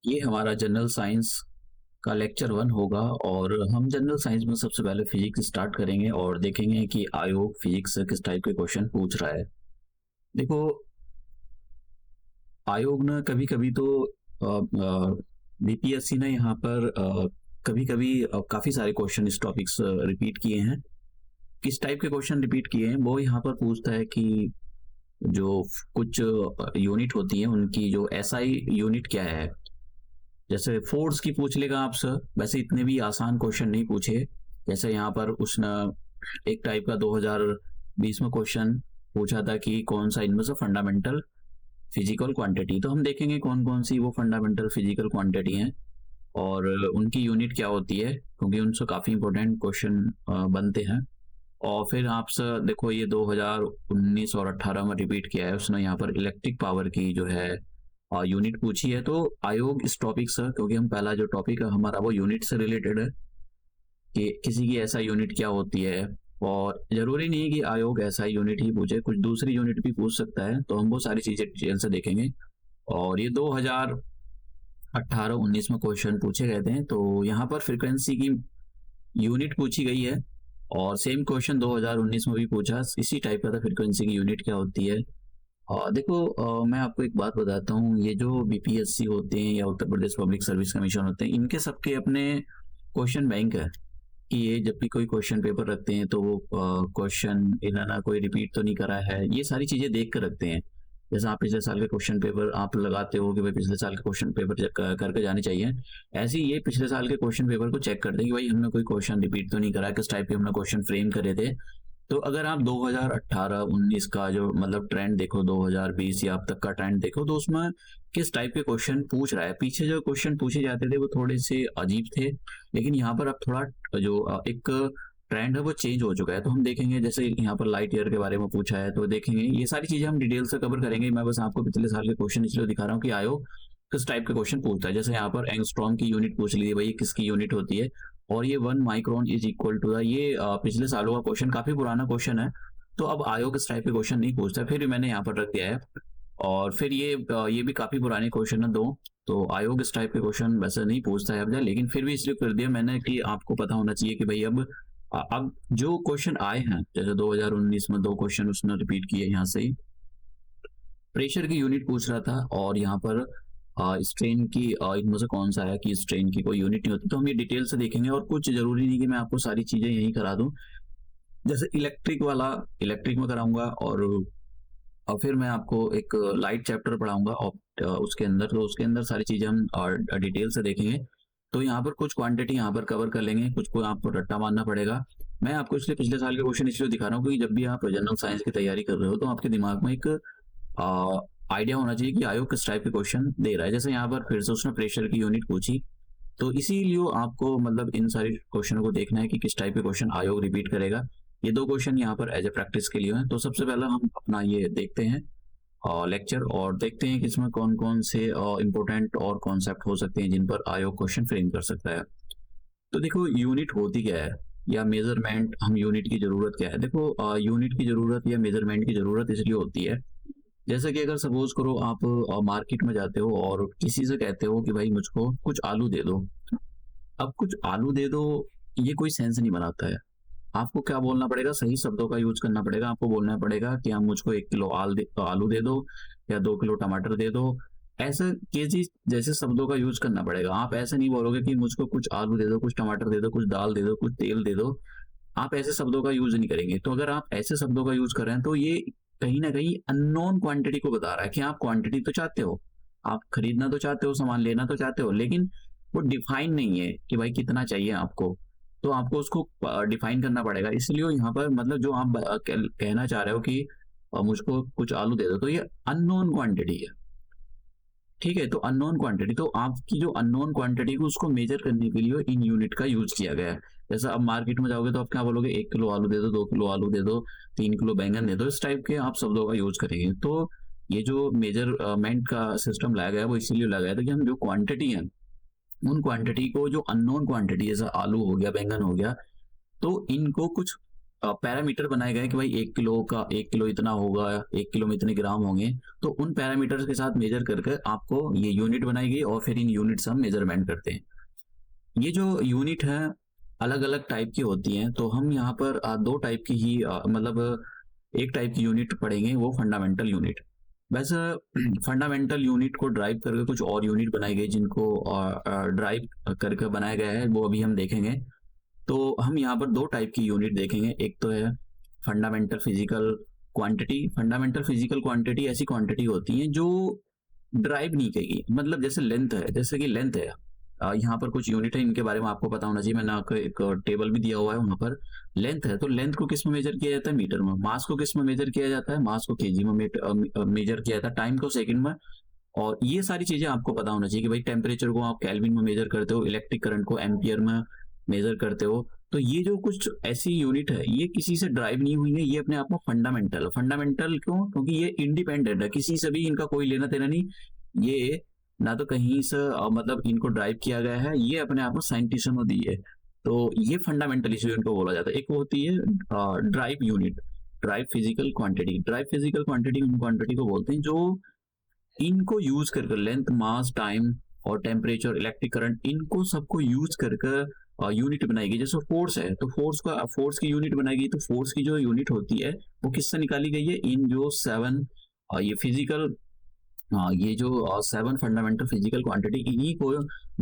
ये हमारा general science का लेक्चर 1 होगा और हम जनरल साइंस में सबसे पहले फिजिक्स स्टार्ट करेंगे और देखेंगे कि आयोग फिजिक्स से किस टाइप के क्वेश्चन पूछ रहा है। देखो, आयोग ना कभी कभी तो बीपीएससी ने यहाँ पर कभी कभी काफी सारे क्वेश्चन इस टॉपिक्स रिपीट किए हैं। किस टाइप के क्वेश्चन रिपीट किए हैं वो यहाँ पर पूछता है कि जो कुछ यूनिट होती है उनकी जो एसआई यूनिट क्या है। जैसे फोर्स की पूछ लेगा आपसे, वैसे इतने भी आसान क्वेश्चन नहीं पूछे। जैसे यहाँ पर उसने एक टाइप का 2020 में क्वेश्चन पूछा था कि कौन सा इनमें से फंडामेंटल फिजिकल क्वांटिटी, तो हम देखेंगे कौन कौन सी वो फंडामेंटल फिजिकल क्वांटिटी हैं और उनकी यूनिट क्या होती है, क्योंकि उनसे काफी इंपॉर्टेंट क्वेश्चन बनते हैं। और फिर आपसे देखो, ये 2019 और 18 में रिपीट किया है उसने यहाँ पर इलेक्ट्रिक पावर की जो है यूनिट पूछी है। तो आयोग इस टॉपिक से, क्योंकि हम पहला जो टॉपिक है हमारा वो यूनिट से रिलेटेड है कि किसी की ऐसा यूनिट क्या होती है, और जरूरी नहीं है कि आयोग ऐसा यूनिट ही पूछे, कुछ दूसरी यूनिट भी पूछ सकता है। तो हम वो सारी चीजें डिटेल से देखेंगे। और ये 2018-19 में क्वेश्चन पूछे गए थे, तो यहाँ पर फ्रीक्वेंसी की यूनिट पूछी गई है और सेम क्वेश्चन 2019 में भी पूछा, इसी टाइप का था, फ्रीक्वेंसी की यूनिट क्या होती है। देखो, मैं आपको एक बात बताता हूँ, ये जो बीपीएससी होते हैं या Uttar Pradesh public service commission होते हैं, इनके सबके अपने क्वेश्चन बैंक है कि ये जब भी कोई क्वेश्चन पेपर रखते हैं तो वो क्वेश्चन इन्होंने कोई रिपीट तो नहीं करा है, ये सारी चीजें देख कर रखते हैं। जैसे आप पिछले साल के क्वेश्चन पेपर आप लगाते हो कि भाई पिछले साल के क्वेश्चन पेपर करके जाने चाहिए, ऐसे ही ये पिछले साल के क्वेश्चन पेपर को चेक करते हैं कि भाई हमने कोई क्वेश्चन रिपीट तो नहीं करा, किस टाइप के हमने क्वेश्चन फ्रेम करे थे। तो अगर आप 2018-19 का जो मतलब ट्रेंड देखो, 2020 या अब तक का ट्रेंड देखो, तो उसमें किस टाइप के क्वेश्चन पूछ रहा है। पीछे जो क्वेश्चन पूछे जाते थे वो थोड़े से अजीब थे, लेकिन यहाँ पर अब थोड़ा जो एक ट्रेंड है वो चेंज हो चुका है। तो हम देखेंगे, जैसे यहाँ पर लाइट ईयर के बारे में पूछा है तो देखेंगे, ये सारी चीजें हम डिटेल से कवर करेंगे। मैं बस आपको पिछले साल के क्वेश्चन इसलिए दिखा रहा हूँ कि आयोग किस टाइप के क्वेश्चन पूछता है। जैसे यहाँ पर एंगस्ट्रॉम की यूनिट पूछ ली है, भाई किसकी यूनिट होती है, और ये 1 माइक्रोन इज इक्वल टू ये पिछले सालों का क्वेश्चन, काफी पुराना क्वेश्चन है। तो अब आयोग इस टाइप के क्वेश्चन नहीं पूछता, फिर मैंने यहाँ पर रख दिया है। और फिर ये भी काफी पुराने क्वेश्चन है दो, तो आयोग इस टाइप के क्वेश्चन वैसे नहीं पूछता है अब, लेकिन फिर भी इसलिए कर दिया मैंने कि आपको पता होना चाहिए कि भाई अब जो क्वेश्चन आए हैं, जैसे 2019 में 2 क्वेश्चन उसने रिपीट किए, यहाँ से ही प्रेशर की यूनिट पूछ रहा था और यहाँ पर स्ट्रेन की इनमें से कौन सा है कि स्ट्रेन की कोई यूनिट नहीं होती। तो हम ये डिटेल से देखेंगे और कुछ जरूरी नहीं कि मैं आपको सारी चीजें यही करा दूं। जैसे इलेक्ट्रिक वाला इलेक्ट्रिक में कराऊंगा और फिर मैं आपको एक लाइट चैप्टर पढ़ाऊंगा और उसके अंदर सारी चीजें हम डिटेल से देखेंगे। तो यहाँ पर कुछ क्वांटिटी यहाँ पर कवर कर लेंगे, कुछ को आपको रट्टा मारना पड़ेगा। मैं आपको इसलिए पिछले साल के क्वेश्चन इसलिए दिखा रहा हूँ क्योंकि जब भी आप जनरल साइंस की तैयारी कर रहे हो तो आपके दिमाग में एक आइडिया होना चाहिए कि आयोग किस टाइप के क्वेश्चन दे रहा है। जैसे यहाँ पर फिर से उसने प्रेशर की यूनिट पूछी, तो इसीलिए आपको मतलब इन सारी क्वेश्चनों को देखना है कि किस टाइप के क्वेश्चन आयोग रिपीट करेगा। ये 2 क्वेश्चन यहाँ पर एज ए प्रैक्टिस के लिए हैं। तो सबसे पहले हम अपना ये देखते हैं लेक्चर और देखते हैं कि इसमें कौन कौन से इंपॉर्टेंट और कॉन्सेप्ट हो सकते हैं जिन पर आयोग क्वेश्चन फ्रेम कर सकता है। तो देखो, यूनिट होती क्या है या मेजरमेंट, हम यूनिट की जरूरत क्या है। देखो, यूनिट की जरूरत या मेजरमेंट की जरूरत इसलिए होती है, जैसे कि अगर सपोज करो आप मार्केट में जाते हो और किसी से कहते हो कि भाई मुझको कुछ आलू दे दो। अब कुछ आलू दे दो, ये कोई सेंस नहीं बनाता है। आपको क्या बोलना पड़ेगा, सही शब्दों का यूज करना पड़ेगा। आपको बोलना पड़ेगा कि आप मुझको 1 किलो आलू दे दो या 2 किलो टमाटर दे दो, ऐसे केजी जैसे शब्दों का यूज करना पड़ेगा। आप ऐसे नहीं बोलोगे कि मुझको कुछ आलू दे दो, कुछ टमाटर दे दो, कुछ दाल दे दो, कुछ तेल दे दो। आप ऐसे शब्दों का यूज नहीं करेंगे। तो अगर आप ऐसे शब्दों का यूज कर रहे हैं तो ये कहीं ना कहीं अननोन क्वांटिटी को बता रहा है कि आप क्वांटिटी तो चाहते हो, आप खरीदना तो चाहते हो, सामान लेना तो चाहते हो, लेकिन वो डिफाइन नहीं है कि भाई कितना चाहिए आपको। तो आपको उसको डिफाइन करना पड़ेगा। इसलिए यहाँ पर मतलब जो आप कहना चाह रहे हो कि मुझको कुछ आलू दे दो, तो ये अननोन क्वांटिटी है। ठीक है, तो अननोन क्वांटिटी, तो आपकी जो अननोन क्वांटिटी को उसको मेजर करने के लिए इन यूनिट का यूज किया गया है। जैसा अब मार्केट में जाओगे तो आप क्या बोलोगे, 1 किलो आलू दे दो, 2 किलो आलू दे दो, 3 किलो बैंगन दे दो, इस टाइप के आप शब्दों का यूज करेंगे। तो ये जो मेजरमेंट का सिस्टम लाया गया है वो इसीलिए लाया गया था कि हम जो क्वांटिटी है उन क्वांटिटी को, जो अननोन क्वांटिटी जैसा आलू हो गया, बैंगन हो गया, तो इनको कुछ पैरामीटर बनाए गए हैं कि भाई 1 किलो इतना होगा, 1 किलो में इतने ग्राम होंगे। तो उन पैरामीटर्स के साथ मेजर करके आपको ये यूनिट बनाई गई और फिर इन यूनिट से हम मेजरमेंट करते हैं। ये जो यूनिट है अलग अलग टाइप की होती हैं, तो हम यहाँ पर दो टाइप की ही मतलब एक टाइप की यूनिट पढ़ेंगे, वो फंडामेंटल यूनिट। वैसे फंडामेंटल यूनिट को ड्राइव करके कुछ और यूनिट बनाई गई जिनको ड्राइव करके बनाया गया है, वो अभी हम देखेंगे। तो हम यहाँ पर दो टाइप की यूनिट देखेंगे। एक तो है fundamental physical quantity. Fundamental physical quantity ऐसी क्वांटिटी होती है जो ड्राइव नहीं करेगी, मतलब जैसे लेंथ है, जैसे कि लेंथ है, यहाँ पर कुछ यूनिट है, इनके बारे में आपको पता होना चाहिए। मैंने आपको एक टेबल भी दिया हुआ है, वहां पर लेंथ है। तो लेंथ को किस में मेजर किया जाता है? मीटर में। मास को किस में मेजर किया जाता है? मास को केजी में मेजर किया जाता है। टाइम को सेकंड में। और ये सारी चीजें आपको पता होना चाहिए कि भाई टेम्परेचर को आप केल्विन में मेजर करते हो, इलेक्ट्रिक करंट को एम्पियर में मेजर करते हो। तो ये जो कुछ ऐसी यूनिट है, ये किसी से ड्राइव नहीं हुई है, ये अपने आप में फंडामेंटल है। फंडामेंटल क्यों? क्योंकि ये इंडिपेंडेंट है, किसी से भी इनका कोई लेना देना नहीं। ये ना तो कहीं से मतलब इनको ड्राइव किया गया है, ये अपने आप में साइंटिस्टों ने दी है। तो ये फंडामेंटल इशू इनको बोला जाता है। एक होती है drive unit, drive physical quantity. Drive physical quantity उन क्वांटिटी को बोलते हैं जो इनको यूज कर लेंथ, मास, टाइम और टेम्परेचर, इलेक्ट्रिक करंट, इनको सबको यूज कर यूनिट बनाएगी। जैसे फोर्स है, तो फोर्स की यूनिट बनाएगी। तो फोर्स की जो यूनिट होती है वो किससे निकाली गई है? इन जो 7 ये फिजिकल, ये जो 7 फंडामेंटल फिजिकल क्वांटिटी, इन्हीं को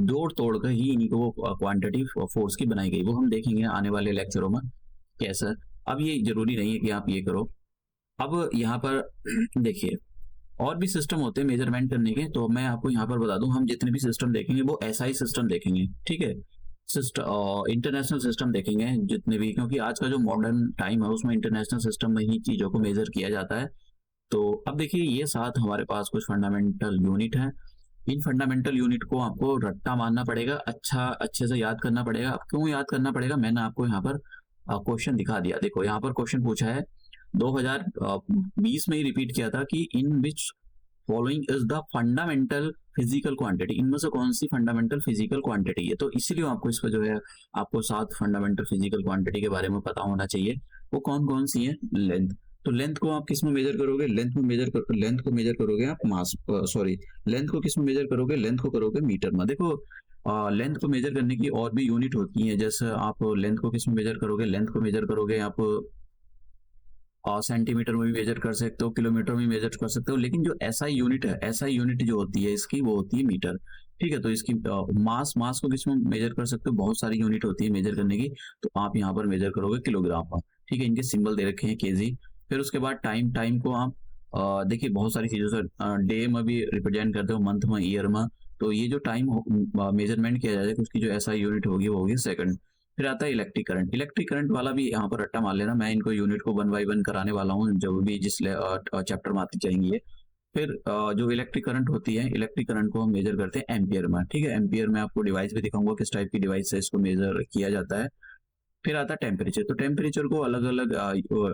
जोड़ तोड़ कर ही इन्हीं को क्वांटिटी फोर्स की बनाई गई। वो हम देखेंगे आने वाले लेक्चरों में कैसा। अब ये जरूरी नहीं है कि आप ये करो। अब यहाँ पर देखिए, और भी सिस्टम होते हैं मेजरमेंट करने के, तो मैं आपको यहाँ पर बता दूं, हम जितने भी सिस्टम देखेंगे वो एसआई सिस्टम देखेंगे, ठीक है। सिस्टम इंटरनेशनल सिस्टम देखेंगे जितने भी, क्योंकि आज का जो मॉडर्न टाइम है उसमें इंटरनेशनल सिस्टम में ही चीजों को मेजर किया जाता है। तो अब देखिए, ये साथ हमारे पास कुछ फंडामेंटल यूनिट है। इन फंडामेंटल यूनिट को आपको रट्टा मारना पड़ेगा, अच्छे से याद करना पड़ेगा। अब क्यों याद करना पड़ेगा? मैंने आपको यहाँ पर क्वेश्चन दिखा दिया। देखो यहाँ पर क्वेश्चन पूछा है, 2020 में ही रिपीट किया था कि in which following is the fundamental physical quantity, इनमें से कौन सी फंडामेंटल फिजिकल क्वांटिटी है। तो इसीलिए आपको इसका जो है, आपको 7 फंडामेंटल फिजिकल क्वांटिटी के बारे में पता होना चाहिए। वो कौन कौन सी है? लेंथ। तो लेंथ को आप किस में मेजर करोगे? लेंथ को मेजर करोगे आप मास, सॉरी, लेंथ को किस में मेजर करोगे? लेंथ को करोगे मीटर में। देखो लेंथ को मेजर करने की और भी यूनिट होती है। जैसे आप लेंथ को किस में मेजर करोगे? लेंथ को मेजर करोगे आप सेंटीमीटर में भी मेजर कर सकते हो, किलोमीटर में मेजर कर सकते हो। लेकिन जो एसआई यूनिट है, एसआई यूनिट जो होती है इसकी, वो होती है मीटर, ठीक है। तो इसकी मास को किस में मेजर कर सकते हो? बहुत सारी यूनिट होती है मेजर करने की, तो आप यहाँ पर मेजर करोगे किलोग्राम में, ठीक है। इनके सिंबल दे रखे हैं केजी। फिर उसके बाद टाइम को आप देखिए बहुत सारी चीजों से डे में भी रिप्रेजेंट करते हो, मंथ में, ईयर में। तो ये जो टाइम मेजरमेंट किया जाए उसकी जो एसआई यूनिट होगी वो होगी सेकंड। फिर आता है इलेक्ट्रिक करंट। इलेक्ट्रिक करंट वाला भी यहाँ पर रट्टा मार लेना, मैं इनको यूनिट को 1 बाय 1 कराने वाला हूँ जब भी जिस चैप्टर में आती जाएंगी ये। फिर जो इलेक्ट्रिक करंट होती है, इलेक्ट्रिक करंट को हम मेजर करते हैं एम्पियर में, ठीक है। एम्पियर में आपको डिवाइस भी दिखाऊंगा किस टाइप की डिवाइस से इसको मेजर किया जाता है। फिर आता है टेम्परेचर। तो टेम्परेचर को अलग अलग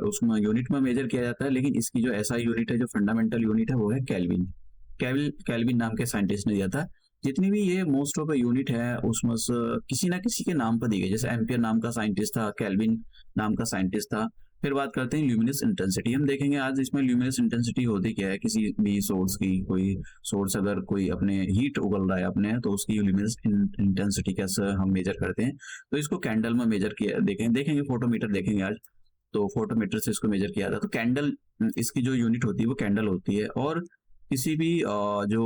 उसमें यूनिट में मेजर किया जाता है, लेकिन इसकी जो एसआई यूनिट है, जो फंडामेंटल यूनिट है, वो है केल्विन। केल्विन नाम के साइंटिस्ट ने दिया था। जितनी भी ये मोस्ट ऑफ यूनिट है उसमें से किसी ना किसी के नाम पर दी गई। जैसे एम्पियर नाम का साइंटिस्ट था, केल्विन नाम का साइंटिस्ट था। फिर बात करते हैं ल्यूमिनस इंटेंसिटी। हम देखेंगे आज इसमें ल्यूमिनस इंटेंसिटी होती क्या है, किसी भी सोर्स की। कोई सोर्स अगर कोई अपने हीट उगल रहा है अपने, तो उसकी ल्यूमिनस इंटेंसिटी कैसे हम मेजर करते हैं? तो इसको कैंडल में मेजर किया देखेंगे फोटोमीटर देखेंगे आज। तो फोटोमीटर से इसको मेजर किया था। तो कैंडल, इसकी जो यूनिट होती है वो कैंडल होती है। और किसी भी जो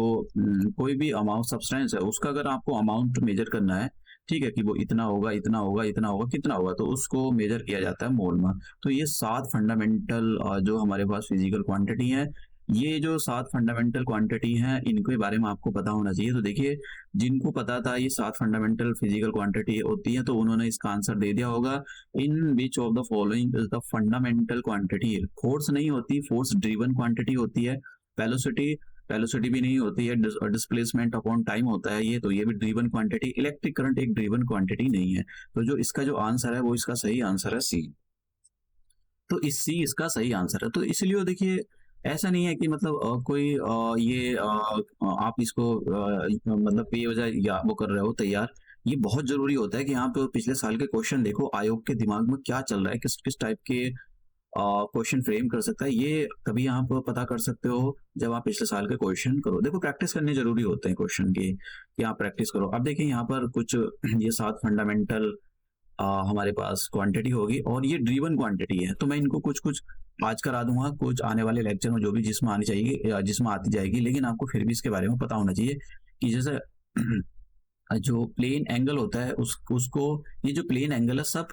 कोई भी अमाउंट सब्सटेंस है उसका अगर आपको अमाउंट मेजर करना है, ठीक है, कि वो इतना होगा, इतना होगा, इतना होगा, कितना होगा, तो उसको मेजर किया जाता है मोल में। तो ये 7 फंडामेंटल जो हमारे पास फिजिकल क्वांटिटी है, ये जो 7 फंडामेंटल क्वांटिटी हैं, इनके बारे में आपको पता होना चाहिए। तो देखिए, जिनको पता था ये 7 फंडामेंटल फिजिकल क्वांटिटी होती है, तो उन्होंने इसका आंसर दे दिया होगा। In which of the following is the fundamental quantity. Force नहीं होती, फोर्स ड्रिवन क्वांटिटी होती है। वेलोसिटी भी नहीं होती है, डिस्प्लेसमेंट अपॉन टाइम होता है ये, तो ये भी ड्रिवन क्वांटिटी। इलेक्ट्रिक करंट एक ड्रिवन क्वांटिटी नहीं है। तो जो इसका जो आंसर है वो इसका सही आंसर है सी। तो इस सी इसका सही आंसर है। तो इसलिए देखिए, ऐसा नहीं है कि मतलब कोई ये आप इसको मतलब बेवजह या वो कर रहे हो तैयार। ये बहुत ज़रूरी होता है कि आप पिछले साल के क्वेश्चन देखो, आयोग के दिमाग में क्या चल रहा है, किस टाइप के क्वेश्चन फ्रेम कर सकता है, ये तभी आप पता कर सकते हो जब आप पिछले साल के क्वेश्चन करो। देखो प्रैक्टिस करने ज़रूरी होते हैं क्वेश्चन की, कि आप प्रैक्टिस करो। अब देखिए यहाँ पर कुछ ये 7 फंडामेंटल हमारे पास क्वांटिटी होगी और ये ड्रीवन क्वांटिटी है, तो मैं इनको कुछ-कुछ आज करा दूँगा, कुछ आने वाले लेक्चर में जो भी जिसमें आनी चाहिए जिसमें आती जाएगी, लेकिन आपको फिर भी इसके बारे में पता होना चाहिए कि जैसे जो प्लेन एंगल होता है उसको, ये जो प्लेन एंगल है सब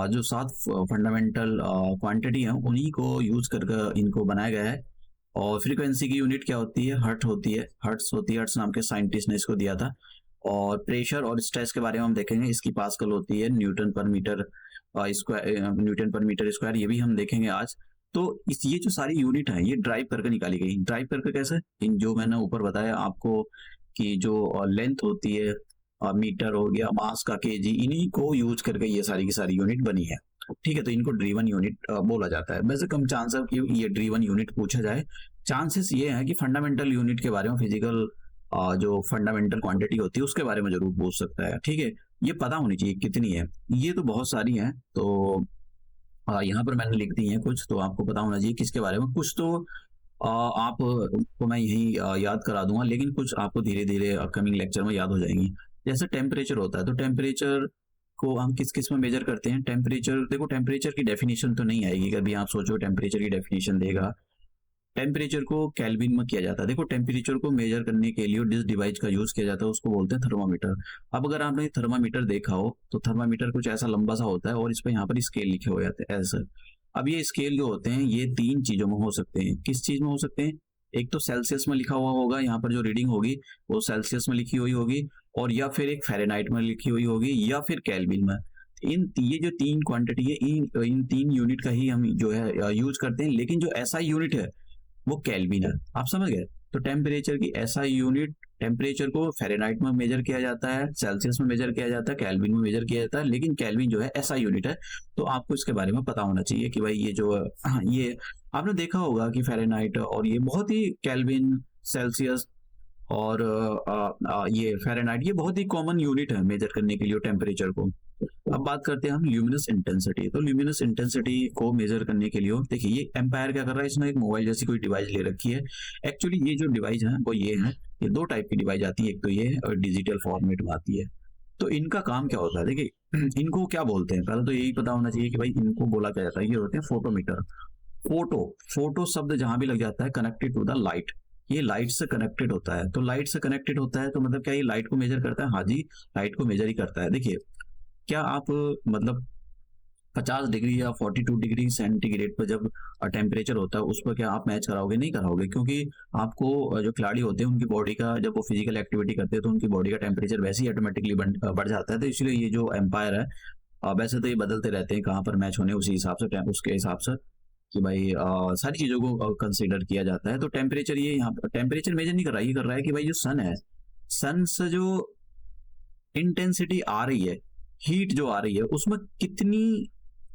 जो 7 फंडामेंटल क्वांटिटी है उन्हीं को यूज करके इनको बनाया गया है। और फ्रीक्वेंसी की यूनिट क्या होती है, हर्ट होती है, हर्ट्स होती है, हर्ट्स नाम के साइंटिस्ट ने इसको दिया था। और प्रेशर और स्ट्रेस के बारे में हम देखेंगे, इसकी पास्कल होती है न्यूटन पर मीटर स्क्वायर, न्यूटन पर मीटर स्क्वायर, ये भी हम देखेंगे आज। तो इस ये जो सारी यूनिट है ये ड्राइव करके निकाली गई। ड्राइव करके कैसे, इन जो मैंने ऊपर बताया आपको कि जो लेंथ होती है मीटर हो गया, मास का केजी, इन्हीं को यूज करके ये सारी की सारी यूनिट बनी है। ठीक है, तो इनको ड्रीवन यूनिट बोला जाता है। वैसे कम चांस है कि ये ड्रीवन यूनिट पूछा जाए। चांसेस ये है कि फंडामेंटल यूनिट के बारे में, फिजिकल जो फंडामेंटल क्वांटिटी होती है उसके बारे में जरूर पूछ सकता है। ठीक है, ये पता होनी चाहिए कितनी है, ये तो बहुत सारी हैं। तो यहाँ पर मैंने लिख दी है कुछ, तो आपको पता होना चाहिए किसके बारे में। कुछ तो आपको मैं यही याद करा दूंगा, लेकिन कुछ आपको धीरे धीरे अपकमिंग लेक्चर में याद हो जाएंगी। जैसे टेम्परेचर होता है, तो टेम्परेचर को हम किस में मेजर करते हैं। टेम्परेचर, देखो टेम्परेचर की डेफिनेशन तो नहीं आएगी कभी, आप सोचो टेम्परेचर की डेफिनेशन देगा। टेम्परेचर को केल्विन में किया जाता है। देखो टेम्परेचर को मेजर करने के लिए जिस डिवाइस का यूज किया जाता है उसको बोलते हैं थर्मामीटर। अब अगर आपने थर्मामीटर देखा हो तो थर्मामीटर कुछ ऐसा लंबा सा होता है और इस पे यहाँ पर स्केल लिखे हुए जाते हैं ऐसे। अब ये स्केल जो होते हैं ये 3 चीजों में हो सकते हैं। किस चीज में हो सकते हैं, एक तो सेल्सियस में लिखा हुआ होगा, यहाँ पर जो रीडिंग होगी वो सेल्सियस में लिखी हुई होगी, और या फिर एक फ़ारेनहाइट में लिखी हुई होगी, या फिर केल्विन में। ये जो 3 क्वांटिटी है, इन 3 यूनिट का ही हम जो है यूज करते हैं, लेकिन जो ऐसा यूनिट है वो केल्विन है। आप समझ गए। तो टेम्परेचर की ऐसा यूनिट, टेम्परेचर को फ़ारेनहाइट में मेजर किया जाता है, सेल्सियस में मेजर किया जाता है, केल्विन में मेजर किया जाता है, लेकिन केल्विन जो है ऐसा यूनिट है। तो आपको इसके बारे में पता होना चाहिए कि भाई ये जो ये आपने देखा होगा कि फ़ारेनहाइट और ये बहुत ही, केल्विन, सेल्सियस और ये फ़ारेनहाइट, ये बहुत ही कॉमन यूनिट है मेजर करने के लिए टेम्परेचर को। अब बात करते हैं हम ल्यूमिनस इंटेंसिटी। तो ल्यूमिनस इंटेंसिटी को मेजर करने के लिए देखिए ये एम्पायर क्या कर रहा है, इसने एक मोबाइल जैसी कोई डिवाइस ले रखी है। एक्चुअली ये जो डिवाइस है वो ये है, ये 2 टाइप की डिवाइस आती है, एक तो ये है और डिजिटल फॉर्मेट में आती है। तो इनका काम क्या होता है, देखिए इनको क्या बोलते हैं, पहले तो यही पता होना चाहिए कि भाई इनको बोला क्या जाता है। ये होते हैं फोटोमीटर। फोटो शब्द जहां भी लग जाता है, कनेक्टेड टू द लाइट, ये लाइट से कनेक्टेड होता है। तो लाइट से कनेक्टेड होता है तो मतलब क्या ये लाइट को मेजर करता है, हाँ जी लाइट को मेजर ही करता है। देखिए क्या आप मतलब 50 डिग्री या 42 डिग्री सेंटीग्रेड पर जब टेम्परेचर होता है उस पर क्या आप मैच कराओगे, नहीं कराओगे, क्योंकि आपको जो खिलाड़ी होते हैं उनकी बॉडी का, जब वो फिजिकल एक्टिविटी करते हैं तो उनकी बॉडी का टेम्परेचर वैसे ही ऑटोमेटिकली बढ़ जाता है। तो इसलिए ये जो एम्पायर है, वैसे तो ये बदलते रहते हैं कहाँ पर मैच होने, उसी हिसाब से उसके हिसाब से कि भाई सारी चीज़ों को कंसिडर किया जाता है। तो टेम्परेचर, ये यहाँ पर टेम्परेचर मेजर नहीं कर रहा है, ये कर रहा है कि भाई जो सन है, सन से जो इंटेंसिटी आ रही है, हीट जो आ रही है उसमें कितनी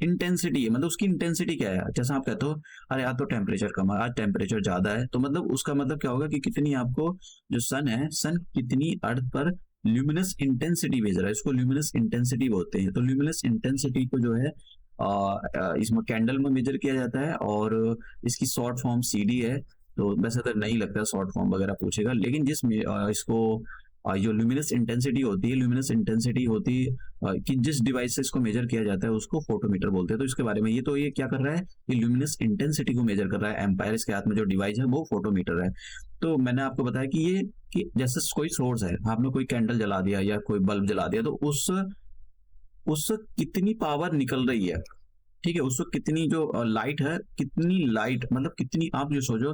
इंटेंसिटी है, मतलब उसकी इंटेंसिटी क्या है। जैसा आप कहते हो अरे आज तो टेम्परेचर कम है, आज टेम्परेचर ज्यादा है, तो मतलब उसका मतलब क्या होगा कि कितनी आपको, जो सन है, सन कितनी अर्थ पर ल्यूमिनस इंटेंसिटी भेज रहा है, इसको ल्यूमिनस इंटेंसिटी बोलते हैं। तो ल्यूमिनस इंटेंसिटी को जो है इसमें कैंडल में मेजर किया जाता है और इसकी शॉर्ट फॉर्म CD है। तो वैसे तो नहीं लगता शॉर्ट फॉर्म वगैरह पूछेगा, लेकिन इसको जो ल्यूमिनस इंटेंसिटी होती है, ल्यूमिनस इंटेंसिटी होती है कि जिस डिवाइस से इसको मेजर किया जाता है उसको फोटोमीटर बोलते हैं। तो इसके बारे में ये क्या कर रहा है, ये ल्यूमिनस इंटेंसिटी को मेजर कर रहा है। एम्पायर के हाथ में जो डिवाइस है वो फोटोमीटर है। तो मैंने आपको बताया कि ये, कि जैसे कोई सोर्स है, आपने कोई कैंडल जला दिया या कोई बल्ब जला दिया, तो उससे कितनी पावर निकल रही है, ठीक है, उसको कितनी जो लाइट है, कितनी लाइट मतलब कितनी, आप जो सोचो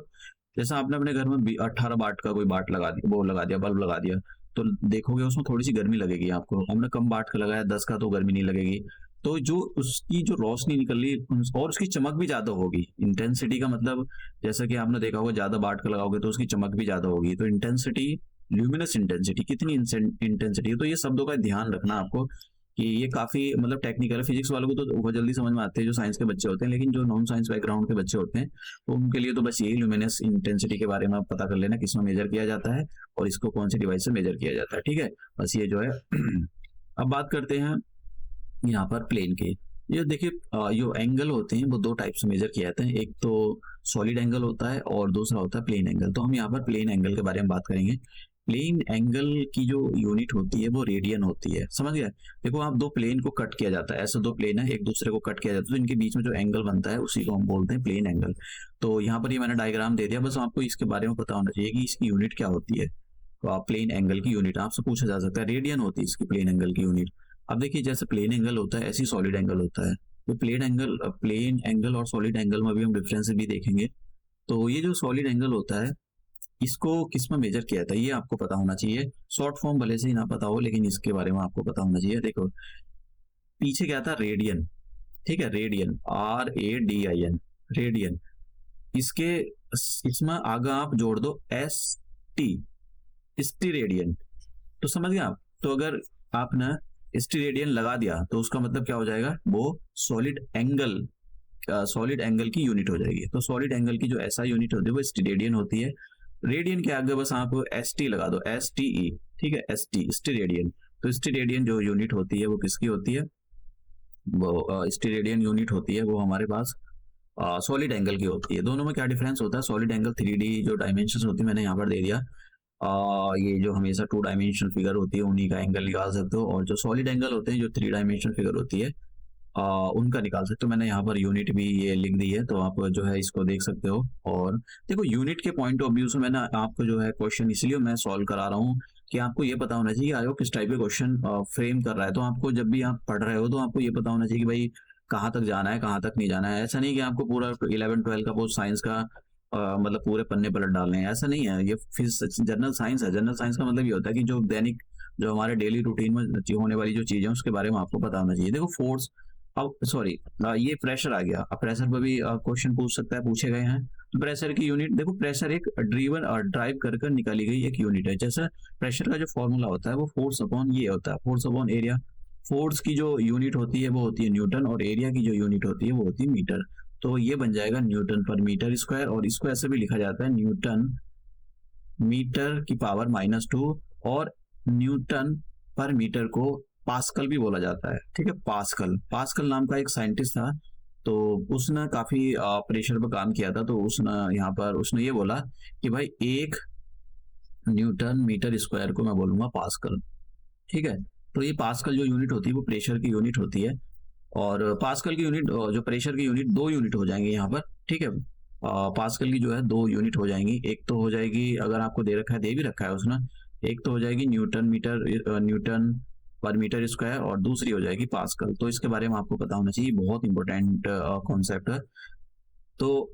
जैसा आपने अपने घर में 18 वाट का कोई बाट लगा दिया, वो लगा दिया, बल्ब लगा दिया, तो देखोगे उसमें थोड़ी सी गर्मी लगेगी आपको। हमने कम वाट का लगाया 10 का, तो गर्मी नहीं लगेगी। तो जो उसकी जो रोशनी निकल रही और उसकी चमक भी ज्यादा होगी। इंटेंसिटी का मतलब, जैसा कि आपने देखा होगा ज्यादा वाट का लगाओगे तो उसकी चमक भी ज्यादा होगी। तो इंटेंसिटी, ल्यूमिनस इंटेंसिटी, कितनी इंटेंसिटी है। तो ये शब्दों का ध्यान रखना आपको कि ये काफी मतलब टेक्निकल है। फिजिक्स वालों को तो बहुत जल्दी समझ में आते हैं जो साइंस के बच्चे होते हैं, लेकिन जो नॉन साइंस बैकग्राउंड के बच्चे होते हैं तो उनके लिए तो बस यही ल्यूमिनस इंटेंसिटी के बारे में पता कर लेना किसमें मेजर किया जाता है और इसको कौन सी डिवाइस से मेजर किया जाता है। ठीक है, बस ये जो है अब बात करते हैं यहाँ पर प्लेन के। ये देखिए जो एंगल होते हैं वो दो टाइप से मेजर किए जाते हैं, एक तो सॉलिड एंगल होता है और दूसरा होता है प्लेन एंगल। तो हम यहाँ पर प्लेन एंगल के बारे में बात करेंगे। प्लेन एंगल की जो यूनिट होती है वो रेडियन होती है, समझ गया। देखो आप दो प्लेन को कट किया जाता है, ऐसे दो प्लेन है एक दूसरे को कट किया जाता है, तो इनके बीच में जो एंगल बनता है उसी को हम बोलते हैं प्लेन एंगल। तो यहाँ पर ये मैंने डायग्राम दे दिया, बस आपको इसके बारे में पता होना चाहिए कि इसकी यूनिट क्या होती है। तो प्लेन एंगल की यूनिट आपसे पूछा जा सकता है, रेडियन होती है इसकी प्लेन एंगल की यूनिट। अब देखिए जैसे प्लेन एंगल होता है ऐसे ही सॉलिड एंगल होता है। तो प्लेन एंगल और सॉलिड एंगल में भी हम डिफरेंस भी देखेंगे। तो ये जो सॉलिड एंगल होता है इसको किस में मेजर किया जाता है ये आपको पता होना चाहिए। शॉर्ट फॉर्म भले से ही ना पता हो लेकिन इसके बारे में आपको पता होना चाहिए। देखो पीछे क्या था, रेडियन, ठीक है, रेडियन, RADIN, रेडियन। इसके इसमें आगे आप जोड़ दो ST, स्टीरेडियन। तो समझ गए आप। तो अगर आपने स्टीरेडियन लगा दिया तो उसका मतलब क्या हो जाएगा, वो सॉलिड एंगल की यूनिट हो जाएगी। तो सॉलिड एंगल की जो SI यूनिट होती है वो स्टीरेडियन होती है। रेडियन के आगे बस आप ST लगा दो, STE, ठीक है, ST, स्टीरेडियन। तो स्टीरेडियन जो यूनिट होती है वो किसकी होती है, वो स्टीरेडियन यूनिट होती है वो हमारे पास सॉलिड एंगल की होती है। दोनों में क्या डिफरेंस होता है, सॉलिड एंगल 3D जो डायमेंशन होती है मैंने यहाँ पर दे दिया। ये जो हमेशा 2 डायमेंशनल फिगर होती है उन्हीं का एंगल निकाल सकते हो, और जो सॉलिड एंगल होते हैं जो 3 डायमेंशनल फिगर होती है उनका निकाल सकते हो। मैंने यहाँ पर यूनिट भी ये लिख दी है तो आप जो है इसको देख सकते हो। और देखो यूनिट के पॉइंट ऑफ व्यू से मैंने आपको जो है क्वेश्चन इसलिए मैं सॉल्व करा रहा हूँ कि आपको ये पता होना चाहिए आयोग किस टाइप के क्वेश्चन फ्रेम कर रहा है। तो आपको जब भी आप पढ़ रहे हो तो आपको ये पता होना चाहिए कि भाई कहाँ तक जाना है कहाँ तक नहीं जाना है। ऐसा नहीं कि आपको पूरा 11-12 का वो साइंस का मतलब पूरे पन्ने पलट डालने हैं, ऐसा नहीं है। ये फिजिक्स जनरल साइंस है। जनरल साइंस का मतलब ये होता है कि जो दैनिक जो हमारे डेली रूटीन में होने वाली जो चीजें उसके बारे में आपको पता होना चाहिए। देखो फोर्स, अब सॉरी ये प्रेशर आ गया। अब प्रेशर पर भी क्वेश्चन पूछ सकता है, पूछे गए हैं। तो प्रेशर की यूनिट देखो, प्रेशर एक ड्राइव कर कर निकाली गई एक यूनिट है। जैसे प्रेशर का जो फॉर्मूला होता है वो फोर्स अपॉन ये होता है, फोर्स अपॉन एरिया। फोर्स की जो यूनिट होती है वो होती है न्यूटन, और एरिया की जो यूनिट होती है वो होती है मीटर। तो ये बन जाएगा न्यूटन पर मीटर स्क्वायर, और इसको ऐसे भी लिखा जाता है न्यूटन मीटर की पावर -2, और न्यूटन पर मीटर को पास्कल भी बोला जाता है, ठीक है। पास्कल, पास्कल नाम का एक साइंटिस्ट था, तो उसने काफी प्रेशर पर काम किया था। तो उसने यहाँ पर उसने ये बोला कि भाई 1 न्यूटन मीटर स्क्वायर को मैं बोलूंगा पास्कल, ठीक है। तो ये पास्कल जो यूनिट होती है वो प्रेशर की यूनिट होती है। और पास्कल की यूनिट जो प्रेशर की यूनिट 2 यूनिट हो जाएंगे यहाँ पर, ठीक है। पास्कल की जो है 2 यूनिट हो जाएंगी। एक तो हो जाएगी, अगर आपको दे रखा है, दे भी रखा है उसने, एक तो हो जाएगी न्यूटन पर मीटर स्क्वायर, और दूसरी हो जाएगी पास्कल। तो इसके बारे में आपको पता होना चाहिए, बहुत इंपॉर्टेंट कॉन्सेप्ट है। तो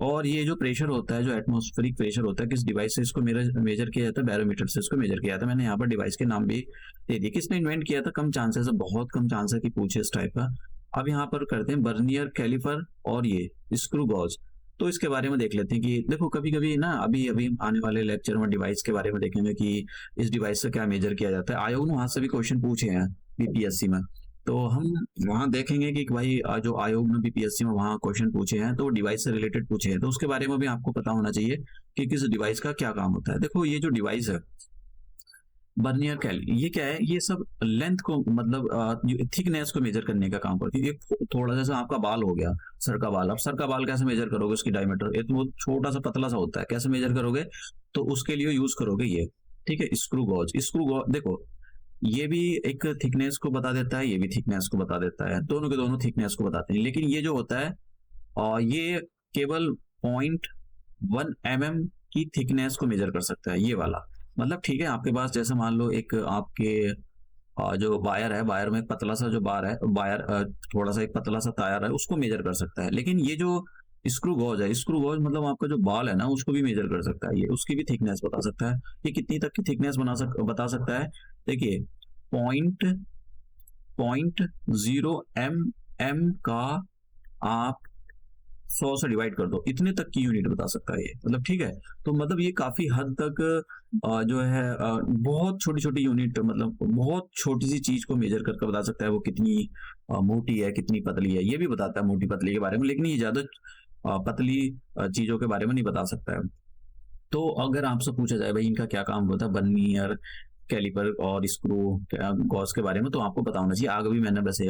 और ये जो प्रेशर होता है, जो एटमॉस्फेरिक प्रेशर होता है, किस डिवाइस से इसको मेजर किया जाता है, बैरोमीटर से इसको मेजर किया जाता है। मैंने यहाँ पर डिवाइस के नाम भी दे दिए। किसने इन्वेंट किया था, कम चांसेस है, बहुत कम चांस है कि पूछे इस टाइप का। अब यहाँ पर करते हैं बर्नियर कैलिपर और ये स्क्रू गॉज। तो इसके बारे में देख लेते हैं कि देखो कभी कभी ना, अभी अभी आने वाले लेक्चर में डिवाइस के बारे में देखेंगे कि इस डिवाइस से क्या मेजर किया जाता है। आयोग ने वहां से भी क्वेश्चन पूछे हैं बीपीएससी में, तो हम वहां देखेंगे कि भाई जो आयोग ने बीपीएससी में वहां क्वेश्चन पूछे हैं तो डिवाइस से रिलेटेड पूछे हैं, तो उसके बारे में भी आपको पता होना चाहिए कि किस डिवाइस का क्या काम होता है। देखो ये जो डिवाइस है बर्नियर कैल, ये क्या है, ये सब लेंथ को मतलब थिकनेस को मेजर करने का काम करती है। ये थोड़ा जैसा आपका बाल हो गया, सर का बाल। अब सर का बाल कैसे मेजर करोगे, उसकी डायमीटर, ये तो वो छोटा सा पतला सा होता है, कैसे मेजर करोगे, तो उसके लिए यूज करोगे ये, ठीक है, स्क्रू गॉज। स्क्रू गॉज देखो ये भी एक थिकनेस को बता देता है, ये भी थिकनेस को बता देता है, दोनों के दोनों थिकनेस को बताते हैं। लेकिन ये जो होता है ये केवल 0.1 mm की थिकनेस को मेजर कर सकता है, ये वाला। मतलब ठीक है, आपके पास जैसे मान लो एक आपके जो वायर है, वायर में एक पतला सा जो बार है, वायर थोड़ा सा एक पतला सा तार है, उसको मेजर कर सकता है। लेकिन ये जो स्क्रू गॉज है, स्क्रू गॉज मतलब आपका जो बाल है ना, उसको भी मेजर कर सकता है, ये उसकी भी थिकनेस बता सकता है। ये कितनी तक की थिकनेस बता सकता है, देखिए 0.0 mm का आप 100 से डिवाइड कर दो, इतने तक की यूनिट बता सकता है ये, मतलब ठीक है। तो मतलब ये काफी हद तक जो है बहुत छोटी छोटी यूनिट, मतलब बहुत छोटी सी चीज को मेजर करके बता सकता है वो कितनी मोटी है कितनी पतली है, ये भी बताता है मोटी पतली के बारे में। लेकिन ये ज्यादा पतली चीजों के बारे में नहीं बता सकता है। तो अगर आपसे पूछा जाए भाई इनका क्या काम होता है, बर्नियर कैलिपर और स्क्रू गॉज के बारे में, तो आपको पता होना चाहिए। आगे भी मैंने वैसे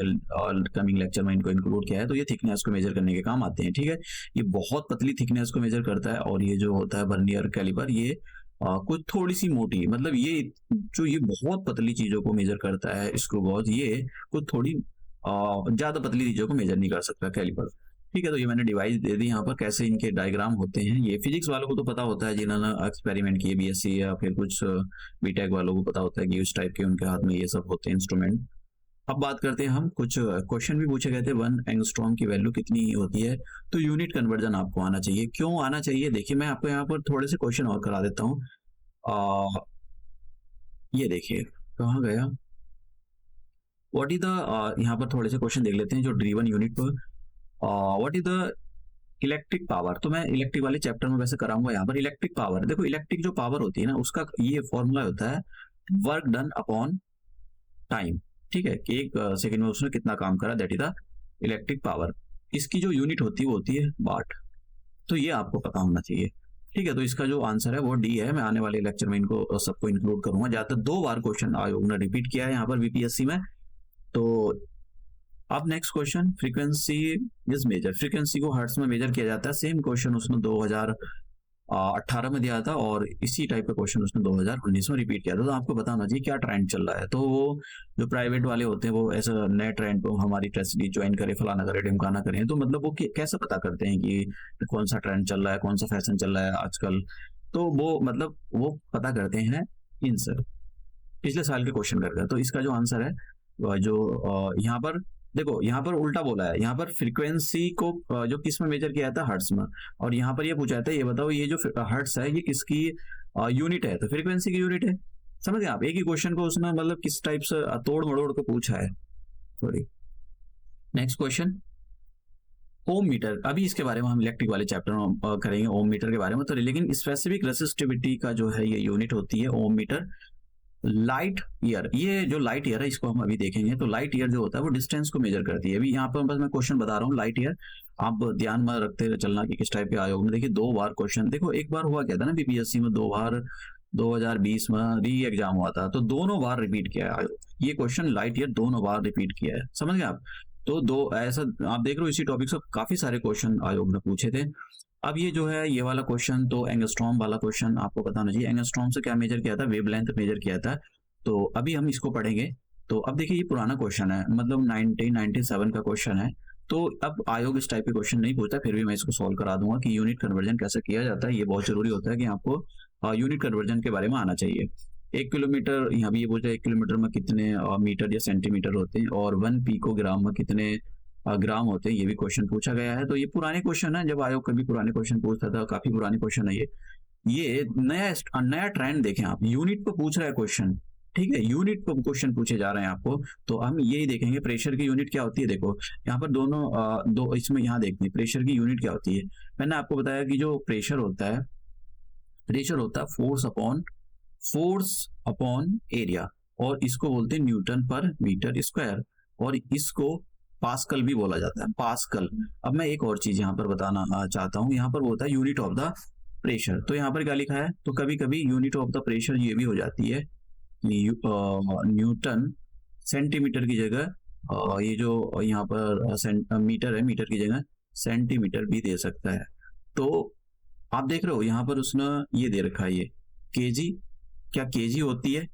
कमिंग लेक्चर में इनको इंक्लूड किया है। तो ये थिकनेस को मेजर करने के काम आते हैं, ठीक है। ये बहुत पतली थिकनेस को मेजर करता है। और ये जो होता है वर्नियर कैलिपर, ये कुछ थोड़ी सी मोटी, मतलब ये जो ये बहुत पतली चीजों को मेजर करता है स्क्रू गॉज, ये कुछ थोड़ी ज्यादा पतली चीजों को मेजर नहीं कर सकता कैलिपर, ठीक है। तो ये मैंने डिवाइस दे दी यहाँ पर, कैसे इनके डायग्राम होते हैं। ये फिजिक्स वालों को तो पता होता है, जिन्होंने एक्सपेरिमेंट किए बीएससी या फिर कुछ बीटेक वालों को पता होता है कि उस टाइप के उनके हाथ में ये सब होते हैं इंस्ट्रूमेंट। अब बात करते हैं हम, कुछ क्वेश्चन भी पूछे गए थे, 1 एंगस्ट्रॉम की वैल्यू कितनी होती है। तो यूनिट कन्वर्जन आपको आना चाहिए। क्यों आना चाहिए, देखिए मैं आपको यहाँ पर थोड़े से क्वेश्चन और करा देता हूँ। ये देखिए कहाँ गया, व्हाट इज द, यहाँ पर थोड़े से क्वेश्चन देख लेते हैं जो ड्रीवन यूनिट पर। What is the electric power. तो मैं इलेक्ट्रिक वाले चैप्टर में वैसे कराऊंगा। यहाँ पर इलेक्ट्रिक पावर, देखो इलेक्ट्रिक जो पावर होती है ना, उसका ये फॉर्मूला होता है वर्क डन अपॉन टाइम, ठीक है, कि एक सेकंड में उसने कितना काम करा, that is the electric power. इसकी जो यूनिट होती है वो होती है वाट। तो ये आपको पता होना चाहिए, ठीक है। तो इसका जो आंसर है वो डी है। मैं आने वाले लेक्चर में इनको सबको इंक्लूड करूंगा। ज्यादातर 2 बार क्वेश्चन आयोग ने रिपीट किया है यहाँ पर बीपीएससी में। तो अब next question, frequency is measure, frequency को हर्ट्ज में मेजर किया जाता है। सेम क्वेश्चन उसने 2018 में दिया था और इसी टाइप का क्वेश्चन उसने 2019 में रिपीट किया था। तो आपको बताना चाहिए क्या ट्रेंड चल रहा है। तो वो जो प्राइवेट वाले होते हैं वो ऐसा नए ट्रेंड को हमारी ट्रेसिटी ज्वाइन करे, फलाना करे, ढिमकाना करें, तो मतलब वो कैसे पता करते हैं कि कौन सा ट्रेंड चल रहा है, कौन सा फैशन चल रहा है आजकल। तो वो मतलब वो पता करते हैं इनसे, पिछले साल के क्वेश्चन करके। तो इसका जो आंसर है जो यहाँ पर देखो, यहाँ पर उल्टा बोला है। यहाँ पर फ्रीक्वेंसी को जो किस में मेजर किया जाता है, हर्ट्ज में। और यहाँ पर ये पूछा जाता है, ये बताओ ये जो हर्ट्ज है ये किसकी यूनिट है, तो फ्रीक्वेंसी की यूनिट है। समझ गए आप, एक ही क्वेश्चन को उसने मतलब किस टाइप से तोड़ मड़ोड़ को पूछा है थोड़ी। नेक्स्ट क्वेश्चन, ओम मीटर। अभी इसके बारे में हम इलेक्ट्रिक वाले चैप्टर में करेंगे ओम मीटर के बारे में। तो लेकिन स्पेसिफिक रेसिस्टिविटी का जो है ये यूनिट होती है ओम मीटर। लाइट ईयर, ये जो लाइट ईयर है इसको हम अभी देखेंगे। तो लाइट ईयर जो होता है वो डिस्टेंस को मेजर करती है। अभी यहाँ पर बस मैं क्वेश्चन बता रहा हूँ लाइट ईयर, आप ध्यान में रखते चलना कि किस टाइप के आयोग में। देखिए 2 बार क्वेश्चन, देखो एक बार हुआ क्या था ना बीपीएससी में, 2 बार 2020 में री एग्जाम हुआ था, तो दोनों बार रिपीट किया है आयोग। ये क्वेश्चन लाइट ईयर दोनों बार रिपीट किया है, समझ गए आप। तो दो ऐसा आप देख रहे हो, इसी टॉपिक से काफी सारे क्वेश्चन आयोग ने पूछे थे। अब ये जो है ये वाला क्वेश्चन, तो एंगस्ट्रॉम वाला क्वेश्चन आपको पता होना चाहिए। एंगस्ट्रॉम से क्या मेजर किया था, वेवलेंथ मेजर किया था। तो अभी हम इसको पढ़ेंगे। तो अब देखिए ये पुराना क्वेश्चन है, मतलब 1997 का क्वेश्चन है। तो अब आयोग इस टाइप के क्वेश्चन नहीं पूछता, फिर भी मैं इसको सॉल्व करा दूंगा कि यूनिट कन्वर्जन कैसे किया जाता है। ये बहुत जरूरी होता है कि आपको यूनिट कन्वर्जन के बारे में आना चाहिए। 1 किलोमीटर, यहाँ भी ये पूछा 1 किलोमीटर में कितने मीटर या सेंटीमीटर होते हैं, और 1 पिकोग्राम में कितने ग्राम होते हैं, ये भी क्वेश्चन पूछा गया है। तो ये पुराने क्वेश्चन है, जब आयोग कभी पुराने क्वेश्चन पूछता था, काफी पुराने क्वेश्चन है ये नया ट्रेंड देखें आप, यूनिट पर पूछ रहा है क्वेश्चन, ठीक है, यूनिट पर क्वेश्चन पूछे जा रहे हैं आपको। तो हम यही देखेंगे प्रेशर की यूनिट क्या होती है। देखो यहाँ पर दो इसमें यहाँ देखते हैं प्रेशर की यूनिट क्या होती है। मैंने आपको बताया कि जो प्रेशर होता है फोर्स अपॉन एरिया, और इसको बोलते हैं न्यूटन पर मीटर स्क्वायर, और इसको पास्कल भी बोला जाता है, पास्कल। अब मैं एक और चीज यहाँ पर बताना चाहता हूँ, यहाँ पर होता है यूनिट ऑफ द प्रेशर। तो यहाँ पर क्या लिखा है, तो कभी कभी यूनिट ऑफ द प्रेशर ये भी हो जाती है न्यूटन, सेंटीमीटर की जगह ये जो यहाँ पर मीटर है, मीटर की जगह सेंटीमीटर भी दे सकता है। तो आप देख रहे हो यहाँ पर उसने ये दे रखा है, ये केजी, क्या केजी होती है,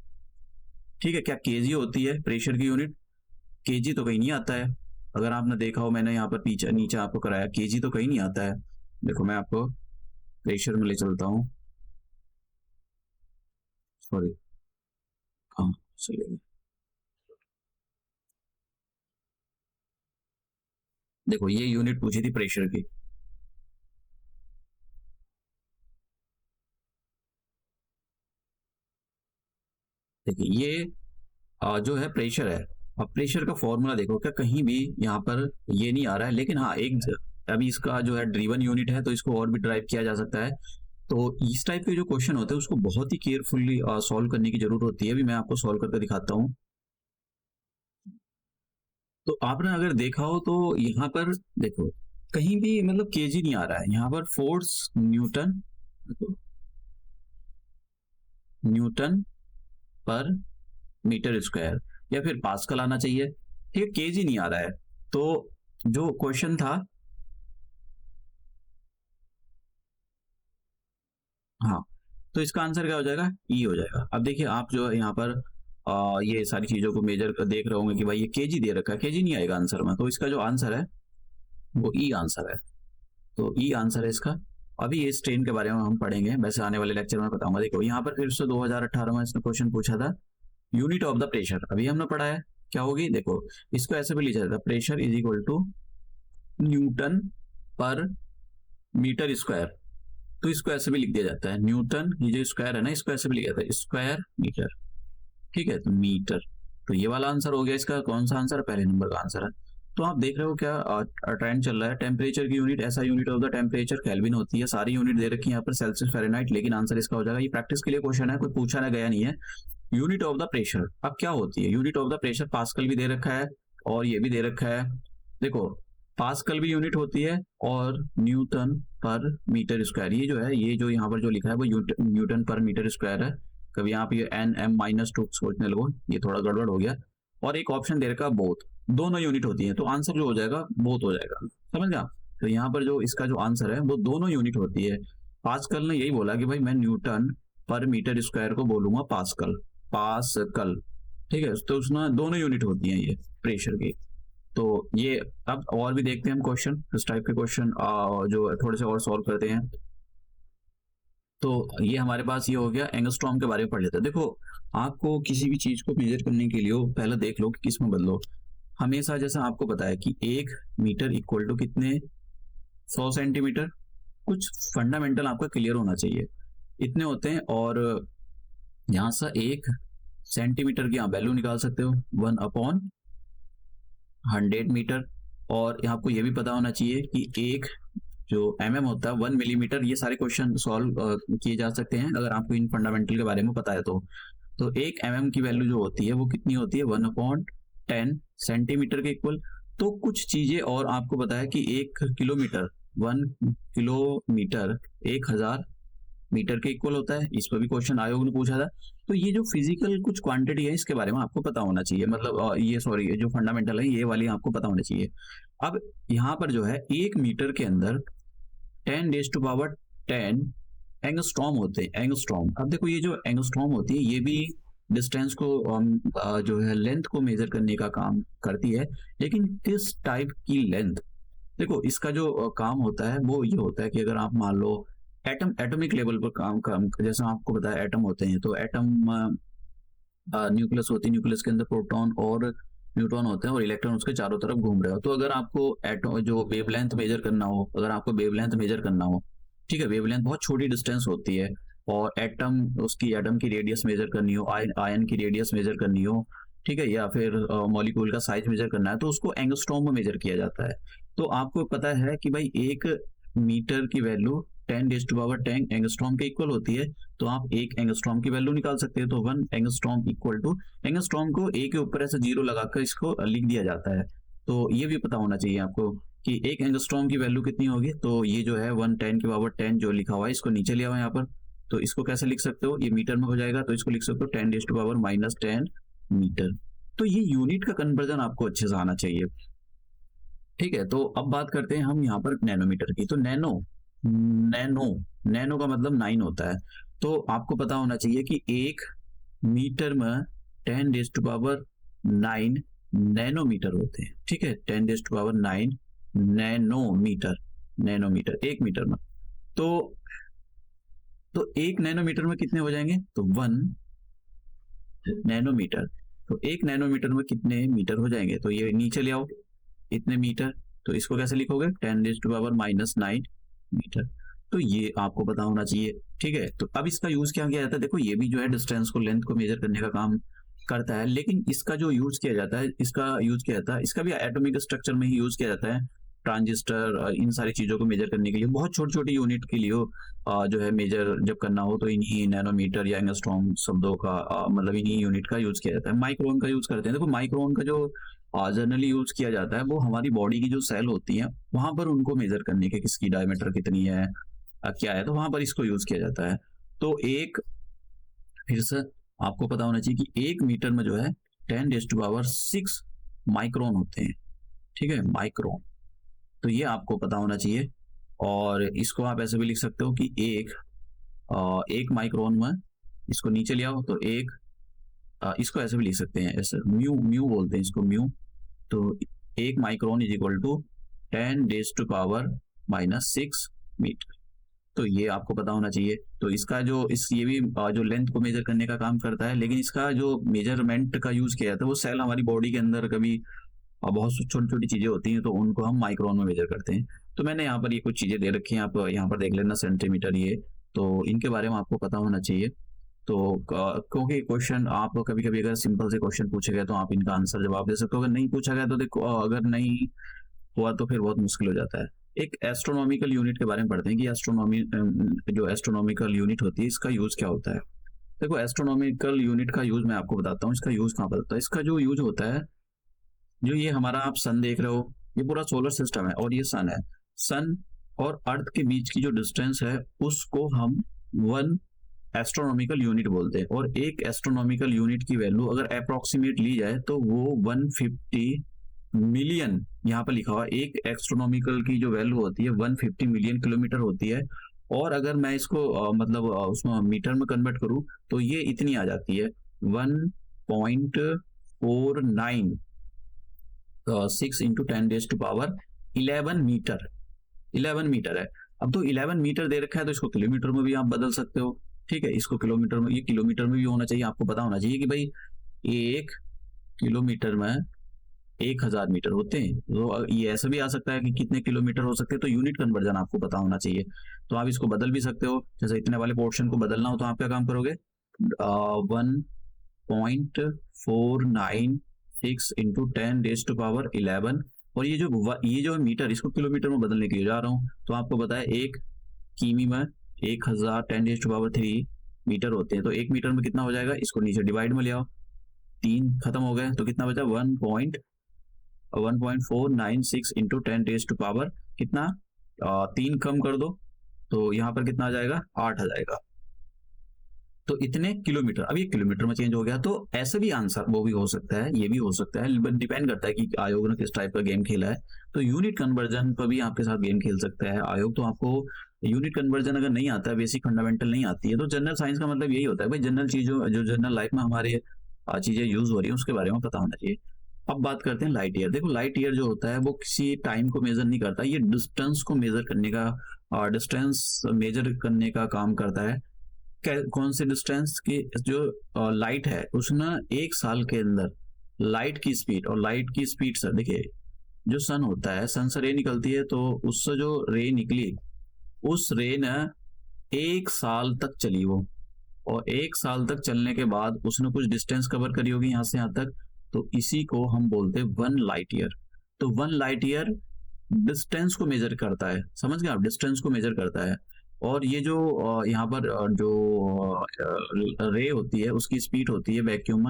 ठीक है, क्या केजी होती है प्रेशर की यूनिट। केजी तो कहीं नहीं आता है, अगर आपने देखा हो, मैंने यहाँ पर पीछे नीचे आपको कराया, केजी तो कहीं नहीं आता है। देखो मैं आपको प्रेशर में ले चलता हूँ, सॉरी, हाँ सही है। देखो ये यूनिट पूछी थी प्रेशर की, देखिए ये जो है प्रेशर है। अब प्रेशर का फॉर्मूला देखो, क्या कहीं भी यहाँ पर ये नहीं आ रहा है, लेकिन हाँ अभी इसका जो है ड्रीवन यूनिट है, तो इसको और भी ड्राइव किया जा सकता है। तो इस टाइप के जो क्वेश्चन होते हैं उसको बहुत ही केयरफुली सॉल्व करने की जरूरत होती है। अभी मैं आपको सॉल्व करके दिखाता हूँ। तो आपने अगर देखा हो तो यहाँ पर देखो कहीं भी मतलब केजी नहीं आ रहा है, यहाँ पर फोर्स न्यूटन, न्यूटन पर मीटर स्क्वायर, या फिर पास्कल आना चाहिए। ठीक है, केजी नहीं आ रहा है। तो जो क्वेश्चन था, हाँ, तो इसका आंसर क्या हो जाएगा, ई हो जाएगा। अब देखिए आप जो है यहाँ पर ये सारी चीजों को मेजर देख रहे होंगे कि भाई ये केजी दे रखा है, केजी नहीं आएगा आंसर में, तो इसका जो आंसर है वो ई आंसर है। तो ई आंसर है इसका। अभी इस ट्रेन के बारे में हम पढ़ेंगे, वैसे आने वाले लेक्चर में बताऊंगा। देखो यहाँ पर फिर से 2018 में इसने क्वेश्चन पूछा था, यूनिट ऑफ द प्रेशर अभी हमने पढ़ा है क्या होगी। देखो इसको ऐसे भी लिखा जाता है, pressure is equal to newton पर मीटर स्क्वायर। तो इसको ऐसे भी लिख दिया जाता है, न्यूटन, ये जो स्क्वायर है ना, इसको ऐसे भी लिखा जाता है स्क्वायर मीटर। ठीक है, तो मीटर। तो ये वाला आंसर हो गया इसका। कौन सा आंसर है, पहले नंबर का आंसर है। तो आप देख रहे हो क्या ट्रेंड चल रहा है। टेम्परेचर की यूनिट, ऐसा unit of the temperature kelvin होती है। सारी यूनिट दे रखी है यहाँ पर, सेल्सियस, फ़ारेनहाइट, लेकिन आंसर इसका हो जाएगा। ये प्रैक्टिस के लिए क्वेश्चन है, कोई पूछा ना गया नहीं है। यूनिट ऑफ द प्रेशर अब क्या होती है, unit of the pressure pascal भी दे रखा है और ये भी दे रखा है। देखो पास्कल भी यूनिट होती है और न्यूटन पर मीटर स्क्वायर, ये जो है, ये जो यहाँ पर जो लिखा है वो न्यूटन पर मीटर स्क्वायर है। कभी आप ये NM-2 सोचने लगो, ये थोड़ा गड़बड़ हो गया। और एक ऑप्शन दे रखा बोथ, दोनों यूनिट होती है, तो आंसर जो हो जाएगा बोथ हो जाएगा। समझ गया। तो यहाँ पर जो इसका जो आंसर है वो दोनों यूनिट होती है। पास्कल ने यही बोला कि भाई मैं न्यूटन पर मीटर स्क्वायर को बोलूंगा पास्कल, पास्कल। ठीक है, तो उसमें दोनों यूनिट होती हैं ये प्रेशर की। तो ये अब और भी देखते हैं हम क्वेश्चन, इस टाइप के क्वेश्चन जो थोड़े से और सॉल्व करते हैं। तो ये हमारे पास ये हो गया, एंगस्ट्रॉम के बारे में पढ़ लेते हैं। देखो आपको किसी भी चीज को मेजर करने के लिए पहले देख लो कि किस में बदलो। हमेशा जैसा आपको पता है कि 1 मीटर इक्वल टू कितने, 100 सेंटीमीटर। कुछ फंडामेंटल आपका क्लियर होना चाहिए, इतने होते हैं। और यहाँ से 1 सेंटीमीटर की आप वैल्यू निकाल सकते हो, 1/100 मीटर। और आपको ये भी पता होना चाहिए कि एक जो होता है 1 मिलीमीटर। ये सारे क्वेश्चन सॉल्व किए जा सकते हैं अगर आपको इन फंडामेंटल के बारे में पता है तो 1 की वैल्यू जो होती है वो कितनी होती है, 1/10 सेंटीमीटर के इक्वल। तो कुछ चीजें और आपको पता है कि 1 किलोमीटर, 1 किलोमीटर 1000 मीटर के इक्वल होता है। इस पर भी क्वेश्चन आयोग ने पूछा था। तो ये जो फिजिकल कुछ क्वांटिटी है इसके बारे में आपको पता होना चाहिए, मतलब ये सॉरी, जो फंडामेंटल है ये वाली आपको पता होनी चाहिए। अब यहाँ पर जो है 1 मीटर के अंदर 10⁻10 एंगस्ट्रॉम होते हैं, एंगस्ट्रॉम। अब देखो ये जो एंगस्ट्रॉम होती है ये भी डिस्टेंस को जो है लेंथ को मेजर करने का काम करती है, लेकिन किस टाइप की लेंथ। देखो इसका जो काम होता है वो ये होता है कि अगर आप मान लो एटॉमिक लेवल पर काम जैसा आपको पता है एटम होते हैं, तो एटम न्यूक्लियस होती है, न्यूक्लियस के अंदर प्रोटॉन और न्यूट्रॉन होते हैं और इलेक्ट्रॉन उसके चारों तरफ घूम रहे हो। तो अगर आपको एटम जो वेवलेंथ मेजर करना हो, अगर आपको वेवलेंथ मेजर करना हो, ठीक है, वेवलेंथ बहुत छोटी डिस्टेंस होती है, और एटम, उसकी एटम की रेडियस मेजर करनी हो, आयन की रेडियस मेजर करनी हो, ठीक है, या फिर मॉलिक्यूल का साइज मेजर करना है, तो उसको एंगस्ट्रॉम में मेजर किया जाता है। तो आपको पता है कि भाई 1 मीटर की वैल्यू 10⁻10 एंगस्ट्रॉम के इक्वल होती है। तो आप 1 एंगस्ट्रॉम की वैल्यू निकाल सकते हैं। तो 1 एंगस्ट्रॉम इक्वल टू, एंगस्ट्रॉम को ए के ऊपर ऐसे जीरो लगाकर इसको लिख दिया जाता है। तो ये भी पता होना चाहिए आपको कि 1 एंगस्ट्रॉम की वैल्यू कितनी होगी। तो ये जो है 1 10⁻10 जो लिखा हुआ है, इसको नीचे लिया हुआ है यहाँ पर। तो इसको कैसे लिख सकते हो, ये मीटर में हो जाएगा, तो इसको लिख सकते हो 10⁻−10 मीटर। तो ये यूनिट का कन्वर्जन आपको अच्छे से आना चाहिए। ठीक है, तो अब बात करते हैं हम यहाँ पर नैनोमीटर की। तो नैनो नैनो नैनो का मतलब 9 होता है। तो आपको पता होना चाहिए कि 1 मीटर में 10⁻9 नैनोमीटर होते हैं। ठीक है, 10⁻9 नैनोमीटर, नैनोमीटर 1 मीटर में। तो 1 नैनोमीटर में कितने हो जाएंगे, तो 1 नैनोमीटर। तो 1 नैनोमीटर में कितने मीटर हो जाएंगे, तो ये नीचे ले आओ, इतने मीटर। तो इसको कैसे लिखोगे, 10⁻−9 मीटर। तो ये आपको पता होना चाहिए। ठीक है, तो अब इसका यूज क्या किया जाता है। देखो ये भी जो है डिस्टेंस को, लेंथ को मेजर करने का काम करता है, लेकिन इसका जो यूज किया जाता है, इसका भी एटॉमिक स्ट्रक्चर में ही यूज किया जाता है। ट्रांजिस्टर, इन सारी चीजों को मेजर करने के लिए, बहुत छोटी छोटी यूनिट के लिए जो है मेजर जब करना हो, तो इन्हीं नैनोमीटर या एंगस्ट्रॉम शब्दों का मतलब इन्हीं यूनिट का यूज किया जाता है। माइक्रोन का यूज करते हैं। देखो माइक्रोन का जो जनरली यूज किया जाता है वो हमारी बॉडी की जो सेल होती है वहां पर उनको मेजर करने के, किसकी डायमीटर कितनी है, क्या है, तो वहां पर इसको यूज किया जाता है। तो एक फिर से आपको पता होना चाहिए कि 1 मीटर में जो है 10⁻6 माइक्रोन होते हैं, ठीक है, माइक्रोन। तो ये आपको पता होना चाहिए। और इसको आप ऐसे भी लिख सकते हो कि एक माइक्रोन में, इसको नीचे ले आओ तो इसको ऐसे भी लिख सकते हैं, ऐसे म्यू म्यू बोलते हैं इसको, म्यू। तो 1 micron is equal to 10⁻6 metre. तो ये आपको पता होना चाहिए। तो इसका जो ये भी जो लेंथ को मेजर करने का काम करता है, लेकिन इसका जो मेजरमेंट का यूज किया जाता है वो सेल हमारी बॉडी के अंदर कभी बहुत छोटी छोटी चीजें होती हैं तो उनको हम माइक्रोन में मेजर करते हैं। तो मैंने यहाँ पर ये कुछ चीजें दे रखी हैं, आप यहाँ पर देख लेना, सेंटीमीटर, ये तो इनके बारे में आपको पता होना चाहिए। तो क्योंकि क्वेश्चन आप कभी कभी अगर सिंपल से क्वेश्चन पूछे गए तो आप इनका आंसर जवाब दे सकते हो, अगर नहीं पूछा गया तो देखो, अगर नहीं हुआ तो फिर बहुत मुश्किल हो जाता है। एक एस्ट्रोनॉमिकल यूनिट के बारे में पढ़ते हैं कि जो एस्ट्रोनॉमिकल यूनिट होती है इसका यूज क्या होता है। देखो, एस्ट्रोनॉमिकल यूनिट का यूज मैं आपको बताता हूँ, इसका यूज कहाँ पर होता है। इसका जो यूज होता है, जो ये हमारा आप सन देख रहे हो, ये पूरा सोलर सिस्टम है और ये सन है। सन और अर्थ के बीच की जो डिस्टेंस है उसको हम 1 एस्ट्रोनॉमिकल यूनिट बोलते हैं। और एक एस्ट्रोनॉमिकल यूनिट की वैल्यू अगर अप्रोक्सीमेट ली जाए तो वो 150 मिलियन, यहाँ पर लिखा हुआ, एक एस्ट्रोनॉमिकल की जो वैल्यू होती है 150 मिलियन किलोमीटर होती है। और अगर मैं इसको मतलब उसमें मीटर में कन्वर्ट करूं तो ये इतनी आ जाती है 1.49 6 इंटू 10⁻11 मीटर। 11 मीटर है। अब तो 11 मीटर दे रखा है तो इसको किलोमीटर में भी आप बदल सकते हो, ठीक है। इसको किलोमीटर में, ये किलोमीटर में भी होना चाहिए, आपको पता होना चाहिए कि भाई 1 किलोमीटर में 1000 मीटर होते हैं। तो ये ऐसा भी आ सकता है कि कितने किलोमीटर हो सकते हैं, तो यूनिट कन्वर्जन आपको पता होना चाहिए। तो आप इसको बदल भी सकते हो, जैसे इतने वाले पोर्शन को बदलना हो तो आप क्या काम करोगे, 1.496 इंटू 10⁻11। और ये जो मीटर, इसको किलोमीटर में बदलने के लिए जा रहा हूँ, तो आपको पता है 1 किमी में 1000 10⁻3 मीटर होते हैं। तो 1 मीटर में कितना हो जाएगा, इसको नीचे डिवाइड में ले आओ, 3 खत्म हो गए, तो कितना बचा, 1.496 इंटू 10⁻, कितना, 3 कम कर दो तो यहाँ पर कितना आ जाएगा, 8 आ जाएगा। तो इतने किलोमीटर, अब ये किलोमीटर में चेंज हो गया। तो ऐसे भी आंसर वो भी हो सकता है, ये भी हो सकता है, बट डिपेंड करता है कि आयोग ने किस टाइप का गेम खेला है। तो यूनिट कन्वर्जन पर भी आपके साथ गेम खेल सकता है आयोग। तो आपको यूनिट कन्वर्जन अगर नहीं आता है, बेसिक फंडामेंटल नहीं आती है, तो जनरल साइंस का मतलब यही होता है भाई, जनरल चीजों, जो जनरल लाइफ में हमारे चीजें यूज हो रही है उसके बारे में पता होना चाहिए। अब बात करते हैं लाइट ईयर। देखो, लाइट ईयर जो होता है वो किसी टाइम को मेजर नहीं करता, ये डिस्टेंस को मेजर करने का, डिस्टेंस मेजर करने का काम करता है। कौन से डिस्टेंस की जो लाइट है उसने 1 साल के अंदर लाइट की स्पीड, और लाइट की स्पीड सर देखिए, जो सन होता है, सन से रे निकलती है, तो उससे जो रे निकली, उस रे ने 1 साल तक चली वो, और 1 साल तक चलने के बाद उसने कुछ डिस्टेंस कवर करी होगी यहाँ से यहाँ तक, तो इसी को हम बोलते हैं 1 लाइट ईयर। तो 1 लाइट ईयर डिस्टेंस को मेजर करता है, समझ गए आप, डिस्टेंस को मेजर करता है। और ये जो यहाँ पर जो रे होती है उसकी स्पीड होती है वैक्यूम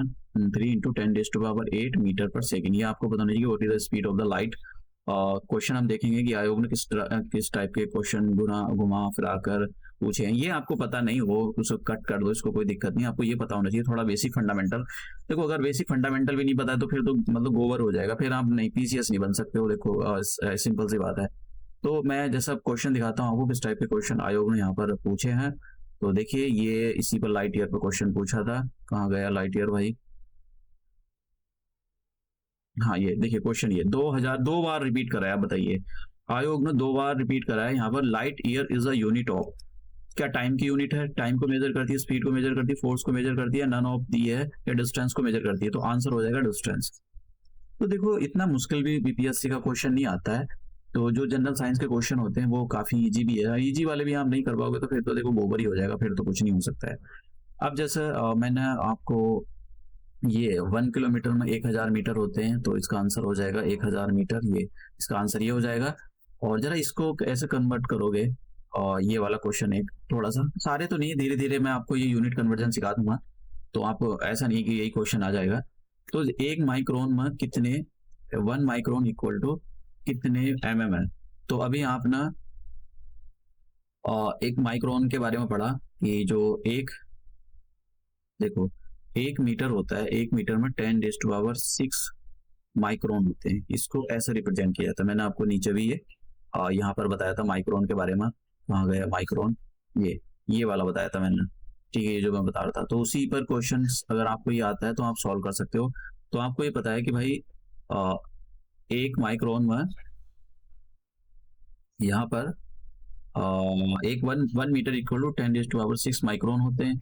3 इंटू 10⁸ मीटर पर सेकेंड। ये आपको पता नहीं कि what is the speed of the light. Question हम देखेंगे कि आयोग ने किस टाइप के क्वेश्चन घुमा फिरा कर पूछे हैं। ये आपको पता नहीं हो उसको कट कर दो, इसको कोई दिक्कत नहीं, आपको ये पता होना चाहिए थोड़ा बेसिक फंडामेंटल। देखो, अगर बेसिक फंडामेंटल भी नहीं पता है तो फिर तो मतलब गोबर हो जाएगा, फिर आप नहीं पीसीएस नहीं बन सकते हो। देखो, सिंपल सी बात है। तो मैं जैसा क्वेश्चन दिखाता हूँ आपको किस टाइप के क्वेश्चन आयोग ने यहाँ पर पूछे हैं। तो देखिए, ये इसी पर लाइट ईयर पर क्वेश्चन पूछा था, कहाँ गया लाइट ईयर भाई, हाँ ये देखिए क्वेश्चन, ये 2000 दो बार रिपीट कराया, बताइए, आयोग ने 2 बार रिपीट कराया यहाँ पर, light year is a unit of, क्या टाइम की यूनिट है, टाइम को मेजर करती है, स्पीड को मेजर करती है, फोर्स को मेजर करती है, नन ऑफ दी है, या डिस्टेंस को मेजर करती है। तो आंसर हो जाएगा डिस्टेंस। तो देखो, इतना मुश्किल भी बीपीएससी का क्वेश्चन नहीं आता है। तो जो जनरल साइंस के क्वेश्चन होते हैं वो काफी इजी भी है, इजी वाले भी आप नहीं कर पाओगे तो फिर तो देखो गोबर ही हो जाएगा, फिर तो कुछ नहीं हो सकता है। अब जैसे मैंने आपको ये 1 किलोमीटर में 1000 मीटर होते हैं, तो इसका आंसर हो जाएगा 1000 मीटर, ये इसका आंसर ये हो जाएगा। और जरा इसको ऐसे कन्वर्ट करोगे, और ये वाला क्वेश्चन एक थोड़ा सा, सारे तो नहीं, धीरे धीरे मैं आपको ये यूनिट कन्वर्जन सिखा दूंगा, तो आप ऐसा नहीं कि यही क्वेश्चन आ जाएगा। तो 1 माइक्रोन में कितने, 1 माइक्रोन इक्वल टू कितने है। तो अभी आप ना एक माइक्रोन के बारे में पढ़ा कि जो एक, देखो 1 मीटर होता है, 1 मीटर में 10⁻6 माइक्रोन होते हैं। इसको ऐसे रिप्रेजेंट किया जाता है। मैंने आपको नीचे भी ये यहाँ पर बताया था माइक्रोन के बारे में। कहाँ गया माइक्रोन? ये वाला बताया था मैंने, ठीक है, ये जो मैं बता रहा था। तो उसी पर क्वेश्चन अगर आपको ये आता है तो आप सॉल्व कर सकते हो। तो आपको ये पता है कि भाई 1 माइक्रोन में यहाँ पर एक one metre equal to 10⁻6 micron होते हैं।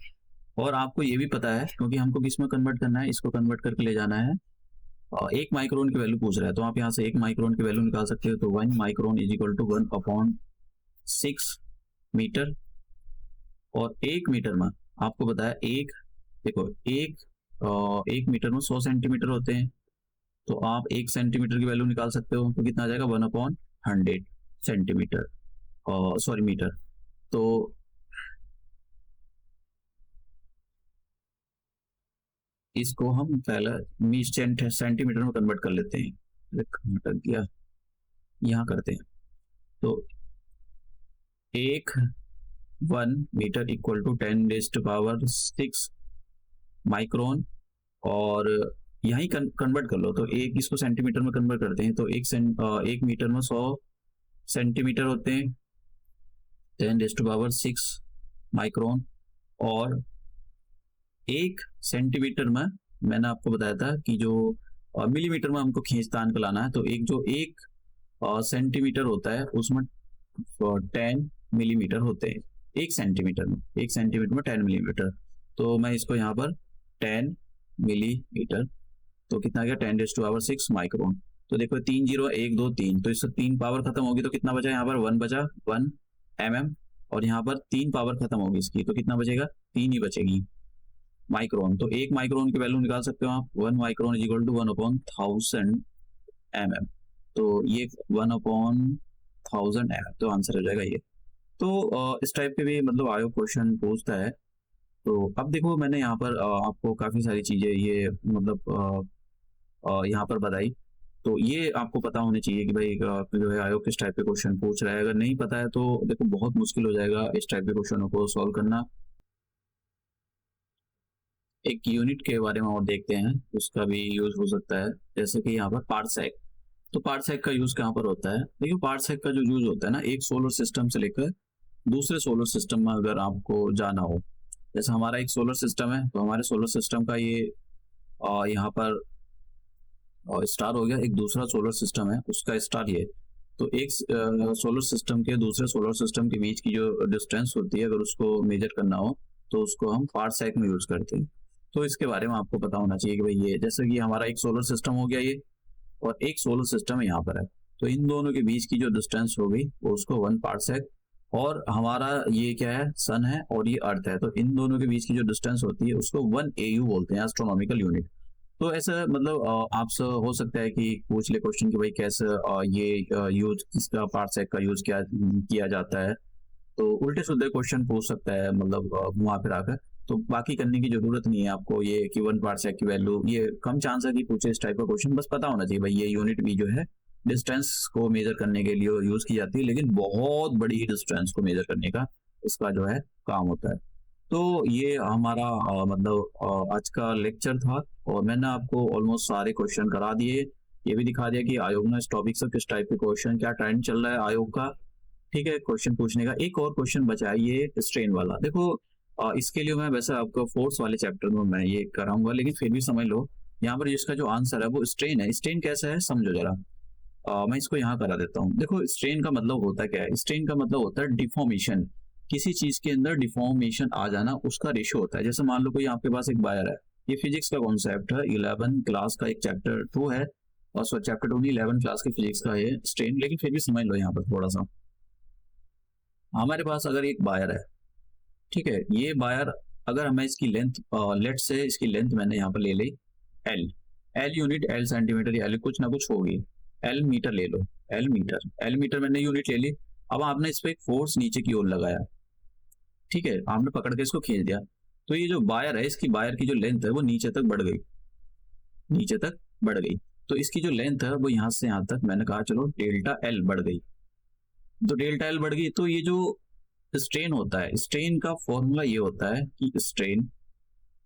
और आपको ये भी पता है, क्योंकि हमको किस में कन्वर्ट करना है, इसको कन्वर्ट करके ले जाना है। 1 माइक्रोन की वैल्यू पूछ रहा है, तो आप यहाँ से 1 माइक्रोन की वैल्यू निकाल सकते हो। तो 1 micron is equal to 1/6 metre. और 1 मीटर में आपको बताया देखो एक मीटर में 100 सेंटीमीटर होते हैं। तो आप 1 सेंटीमीटर की वैल्यू निकाल सकते हो, तो कितना आ जाएगा 1/100 सेंटीमीटर, सॉरी मीटर। तो इसको हम पहले सेंटीमीटर में कन्वर्ट कर लेते हैं। कन्वर्ट किया, यहाँ करते हैं। तो 1 मीटर इक्वल टू 10⁻6 माइक्रोन। और यहीं कन्वर्ट कर लो, तो एक इसको सेंटीमीटर में कन्वर्ट करते हैं। तो 1 मीटर में 100 सेंटीमीटर होते हैं, 10⁻6 माइक्रोन। और 1 सेंटीमीटर में मैंने आपको बताया था कि जो मिलीमीटर में हमको खींचतान का लाना है। तो एक सेंटीमीटर होता है, उसमें 10 मिलीमीटर होते हैं। 1 सेंटीमीटर में 10 मिलीमीटर। तो मैं इसको यहाँ पर 10 मिलीमीटर, तो कितना गया 10⁻6 माइक्रोन। तो देखो 3 0 1 2 3, तो इससे 3 पावर खत्म होगी, तो कितना बचा यहाँ पर 1 बचा 1 mm। और यहाँ पर 3 पावर खत्म होगी इसकी, तो कितना बचेगा 3 ही बचेगी माइक्रोन। तो 1 माइक्रोन की वैल्यू निकाल सकते हो आप। 1 micron is equal to 1/1000 mm। तो ये 1/1000 mm, तो आंसर हो जाएगा ये। तो इस टाइप के भी मतलब आयोग क्वेश्चन पूछता है। तो अब देखो मैंने यहाँ पर आपको काफ़ी सारी चीज़ें ये मतलब यहाँ पर बताई। तो ये आपको पता होनी चाहिए कि भाई जो है आयोग किस टाइप के क्वेश्चन पूछ रहा है। अगर नहीं पता है तो देखो बहुत मुश्किल हो जाएगा इस टाइप के क्वेश्चनों को सॉल्व करना। एक यूनिट के बारे में और देखते हैं, उसका भी यूज हो सकता है। जैसे कि यहाँ पर पार्सेक। तो पार्सेक का यूज कहाँ पर होता है? देखिए पार्सेक का जो यूज होता है ना, एक सोलर सिस्टम से लेकर दूसरे सोलर सिस्टम में अगर आपको जाना हो। जैसे हमारा एक सोलर सिस्टम है, तो हमारे सोलर सिस्टम का ये यहाँ पर स्टार हो गया। एक दूसरा सोलर सिस्टम है, उसका स्टार ये। तो एक सोलर सिस्टम के दूसरे सोलर सिस्टम के बीच की जो डिस्टेंस होती है, अगर उसको मेजर करना हो तो उसको हम पार्सेक में यूज करते हैं। तो इसके बारे में आपको पता होना चाहिए कि भाई ये जैसे कि हमारा एक सोलर सिस्टम हो गया ये, और एक सोलर सिस्टम यहाँ पर है। तो इन दोनों के बीच की जो डिस्टेंस होगी वो उसको 1 पार्सेक। और हमारा ये क्या है, सन है, और ये अर्थ है। तो इन दोनों के बीच की जो डिस्टेंस होती है उसको 1 AU बोलते हैं, एस्ट्रोनॉमिकल यूनिट। तो ऐसा मतलब आपसे हो सकता है कि पूछ ले क्वेश्चन कि भाई कैसे ये यूज इसका पार्सेक का यूज किया जाता है। तो उल्टे सीधे क्वेश्चन पूछ सकता है, मतलब घुमा फिरा कर। तो बाकी करने की जरूरत नहीं है आपको, ये कि 1 पार्सेक की वैल्यू, ये कम चांस है कि पूछे इस टाइप का क्वेश्चन। बस पता होना चाहिए भाई ये यूनिट भी जो है डिस्टेंस को मेजर करने के लिए यूज की जाती है, लेकिन बहुत बड़ी डिस्टेंस को मेजर करने का इसका जो है काम होता है। तो ये हमारा मतलब आज का लेक्चर था, और मैंने आपको ऑलमोस्ट सारे क्वेश्चन करा दिए। ये भी दिखा दिया कि आयोग ने इस टॉपिक से किस टाइप के क्वेश्चन, क्या ट्रेंड चल रहा है आयोग का। ठीक है, क्वेश्चन पूछने का एक और क्वेश्चन बचा है, ये स्ट्रेन वाला। देखो इसके लिए मैं वैसे आपको फोर्स वाले चैप्टर में मैं ये कराऊंगा, लेकिन फिर भी समझ लो यहाँ पर जिसका जो आंसर है वो स्ट्रेन है। स्ट्रेन कैसा है समझो जरा। मैं इसको यहाँ करा देता हूँ। देखो स्ट्रेन का मतलब होता क्या है? स्ट्रेन का मतलब होता है डिफॉर्मेशन। किसी चीज के अंदर डिफॉर्मेशन आ जाना, उसका रेशो होता है। जैसे मान लो कोई आपके पास एक वायर है, ये फिजिक्स का कॉन्सेप्ट है, 11 क्लास का एक चैप्टर 2 है, और सो चैप्टर 2 नहीं 11 क्लास की फिजिक्स का है स्ट्रेन। लेकिन फिर भी समझ लो यहाँ पर थोड़ा सा, हमारे पास अगर एक वायर है, ठीक है, ये वायर अगर हमें इसकी लेंथ लेट से इसकी लेंथ मैंने यहाँ पर ले ली एल यूनिट, एल सेंटीमीटर, या एल कुछ ना कुछ होगी, एल मीटर ले लो, एल मीटर मैंने यूनिट ले ली। अब आपने इस पर एक फोर्स नीचे की ओर लगाया, ठीक है, आपने पकड़ के इसको खींच दिया। तो ये जो वायर है, इसकी वायर की जो लेंथ है वो नीचे तक बढ़ गई, नीचे तक बढ़ गई। तो इसकी जो लेंथ है वो यहाँ से यहाँ तक मैंने कहा चलो डेल्टा एल बढ़ गई। तो डेल्टा एल बढ़ गई, तो ये जो स्ट्रेन होता है, स्ट्रेन का फॉर्मूला ये होता है कि स्ट्रेन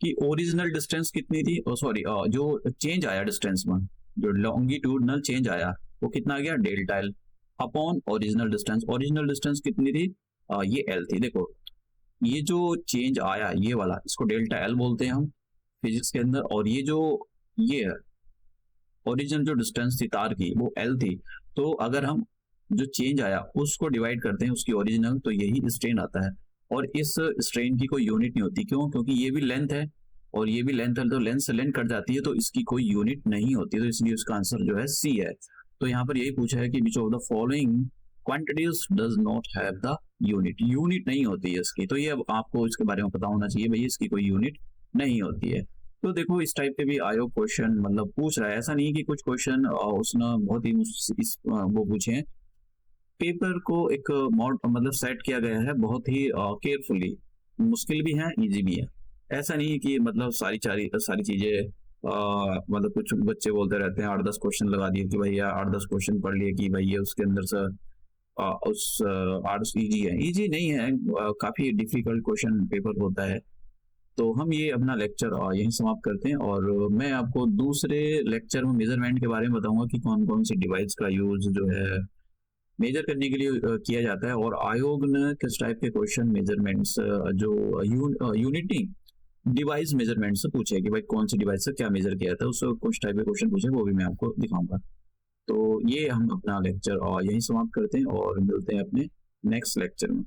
कि ओरिजिनल डिस्टेंस कितनी थी, सॉरी, जो चेंज आया डिस्टेंस में, जो लॉन्गिट्यूडनल चेंज आया वो कितना आ गया, delta L upon original distance. Original distance कितनी थी, ये एल थी। देखो ये जो चेंज आया ये वाला, इसको डेल्टा एल बोलते हैं हम फिजिक्स के अंदर, और ये जो ये ओरिजिनल जो डिस्टेंस थी तार की वो एल थी। तो अगर हम जो चेंज आया उसको डिवाइड करते हैं उसकी ओरिजिनल, तो यही स्ट्रेन आता है। और इस स्ट्रेन की कोई यूनिट नहीं होती, क्यों, क्योंकि ये भी लेंथ है और ये भी लेंथ है, तो लेंथ से लेंथ कट जाती है, तो इसकी कोई यूनिट नहीं होती, तो इसलिए उसका आंसर जो है सी है। तो यहाँ पर यही पूछा है कि विच of the following quantities does not have the unit, unit नहीं होती है इसकी। तो ये अब आपको इसके बारे में पता होना चाहिए भाई, इसकी कोई यूनिट नहीं होती है। तो देखो इस टाइप के भी आयोग क्वेश्चन मतलब पूछ रहा है, ऐसा नहीं कि कुछ क्वेश्चन उसने बहुत ही वो पूछे हैं। पेपर को एक मॉड मतलब सेट किया गया है बहुत ही केयरफुली, मुश्किल भी है इजी भी है। ऐसा नहीं है कि मतलब सारी चीजें मतलब कुछ बच्चे बोलते रहते हैं 8-10 क्वेश्चन लगा दिए कि भैया 8-10 क्वेश्चन पढ़ लिए कि भैया उसके अंदर से उस आर्ट्स इजी है, इजी नहीं है, काफी डिफिकल्ट क्वेश्चन पेपर होता है। तो हम ये अपना लेक्चर यहीं समाप्त करते हैं, और मैं आपको दूसरे लेक्चर में मेजरमेंट के बारे में बताऊंगा कि कौन कौन सी डिवाइस का यूज जो है मेजर करने के लिए किया जाता है, और आयोग ने किस टाइप के क्वेश्चन मेजरमेंट्स जो यूनिटी डिवाइस मेजरमेंट से पूछे कि भाई कौन सी डिवाइस से क्या मेजर किया था, उससे कुछ टाइप के क्वेश्चन पूछे, वो भी मैं आपको दिखाऊंगा। तो ये हम अपना लेक्चर यहीं समाप्त करते हैं और मिलते हैं अपने नेक्स्ट लेक्चर में।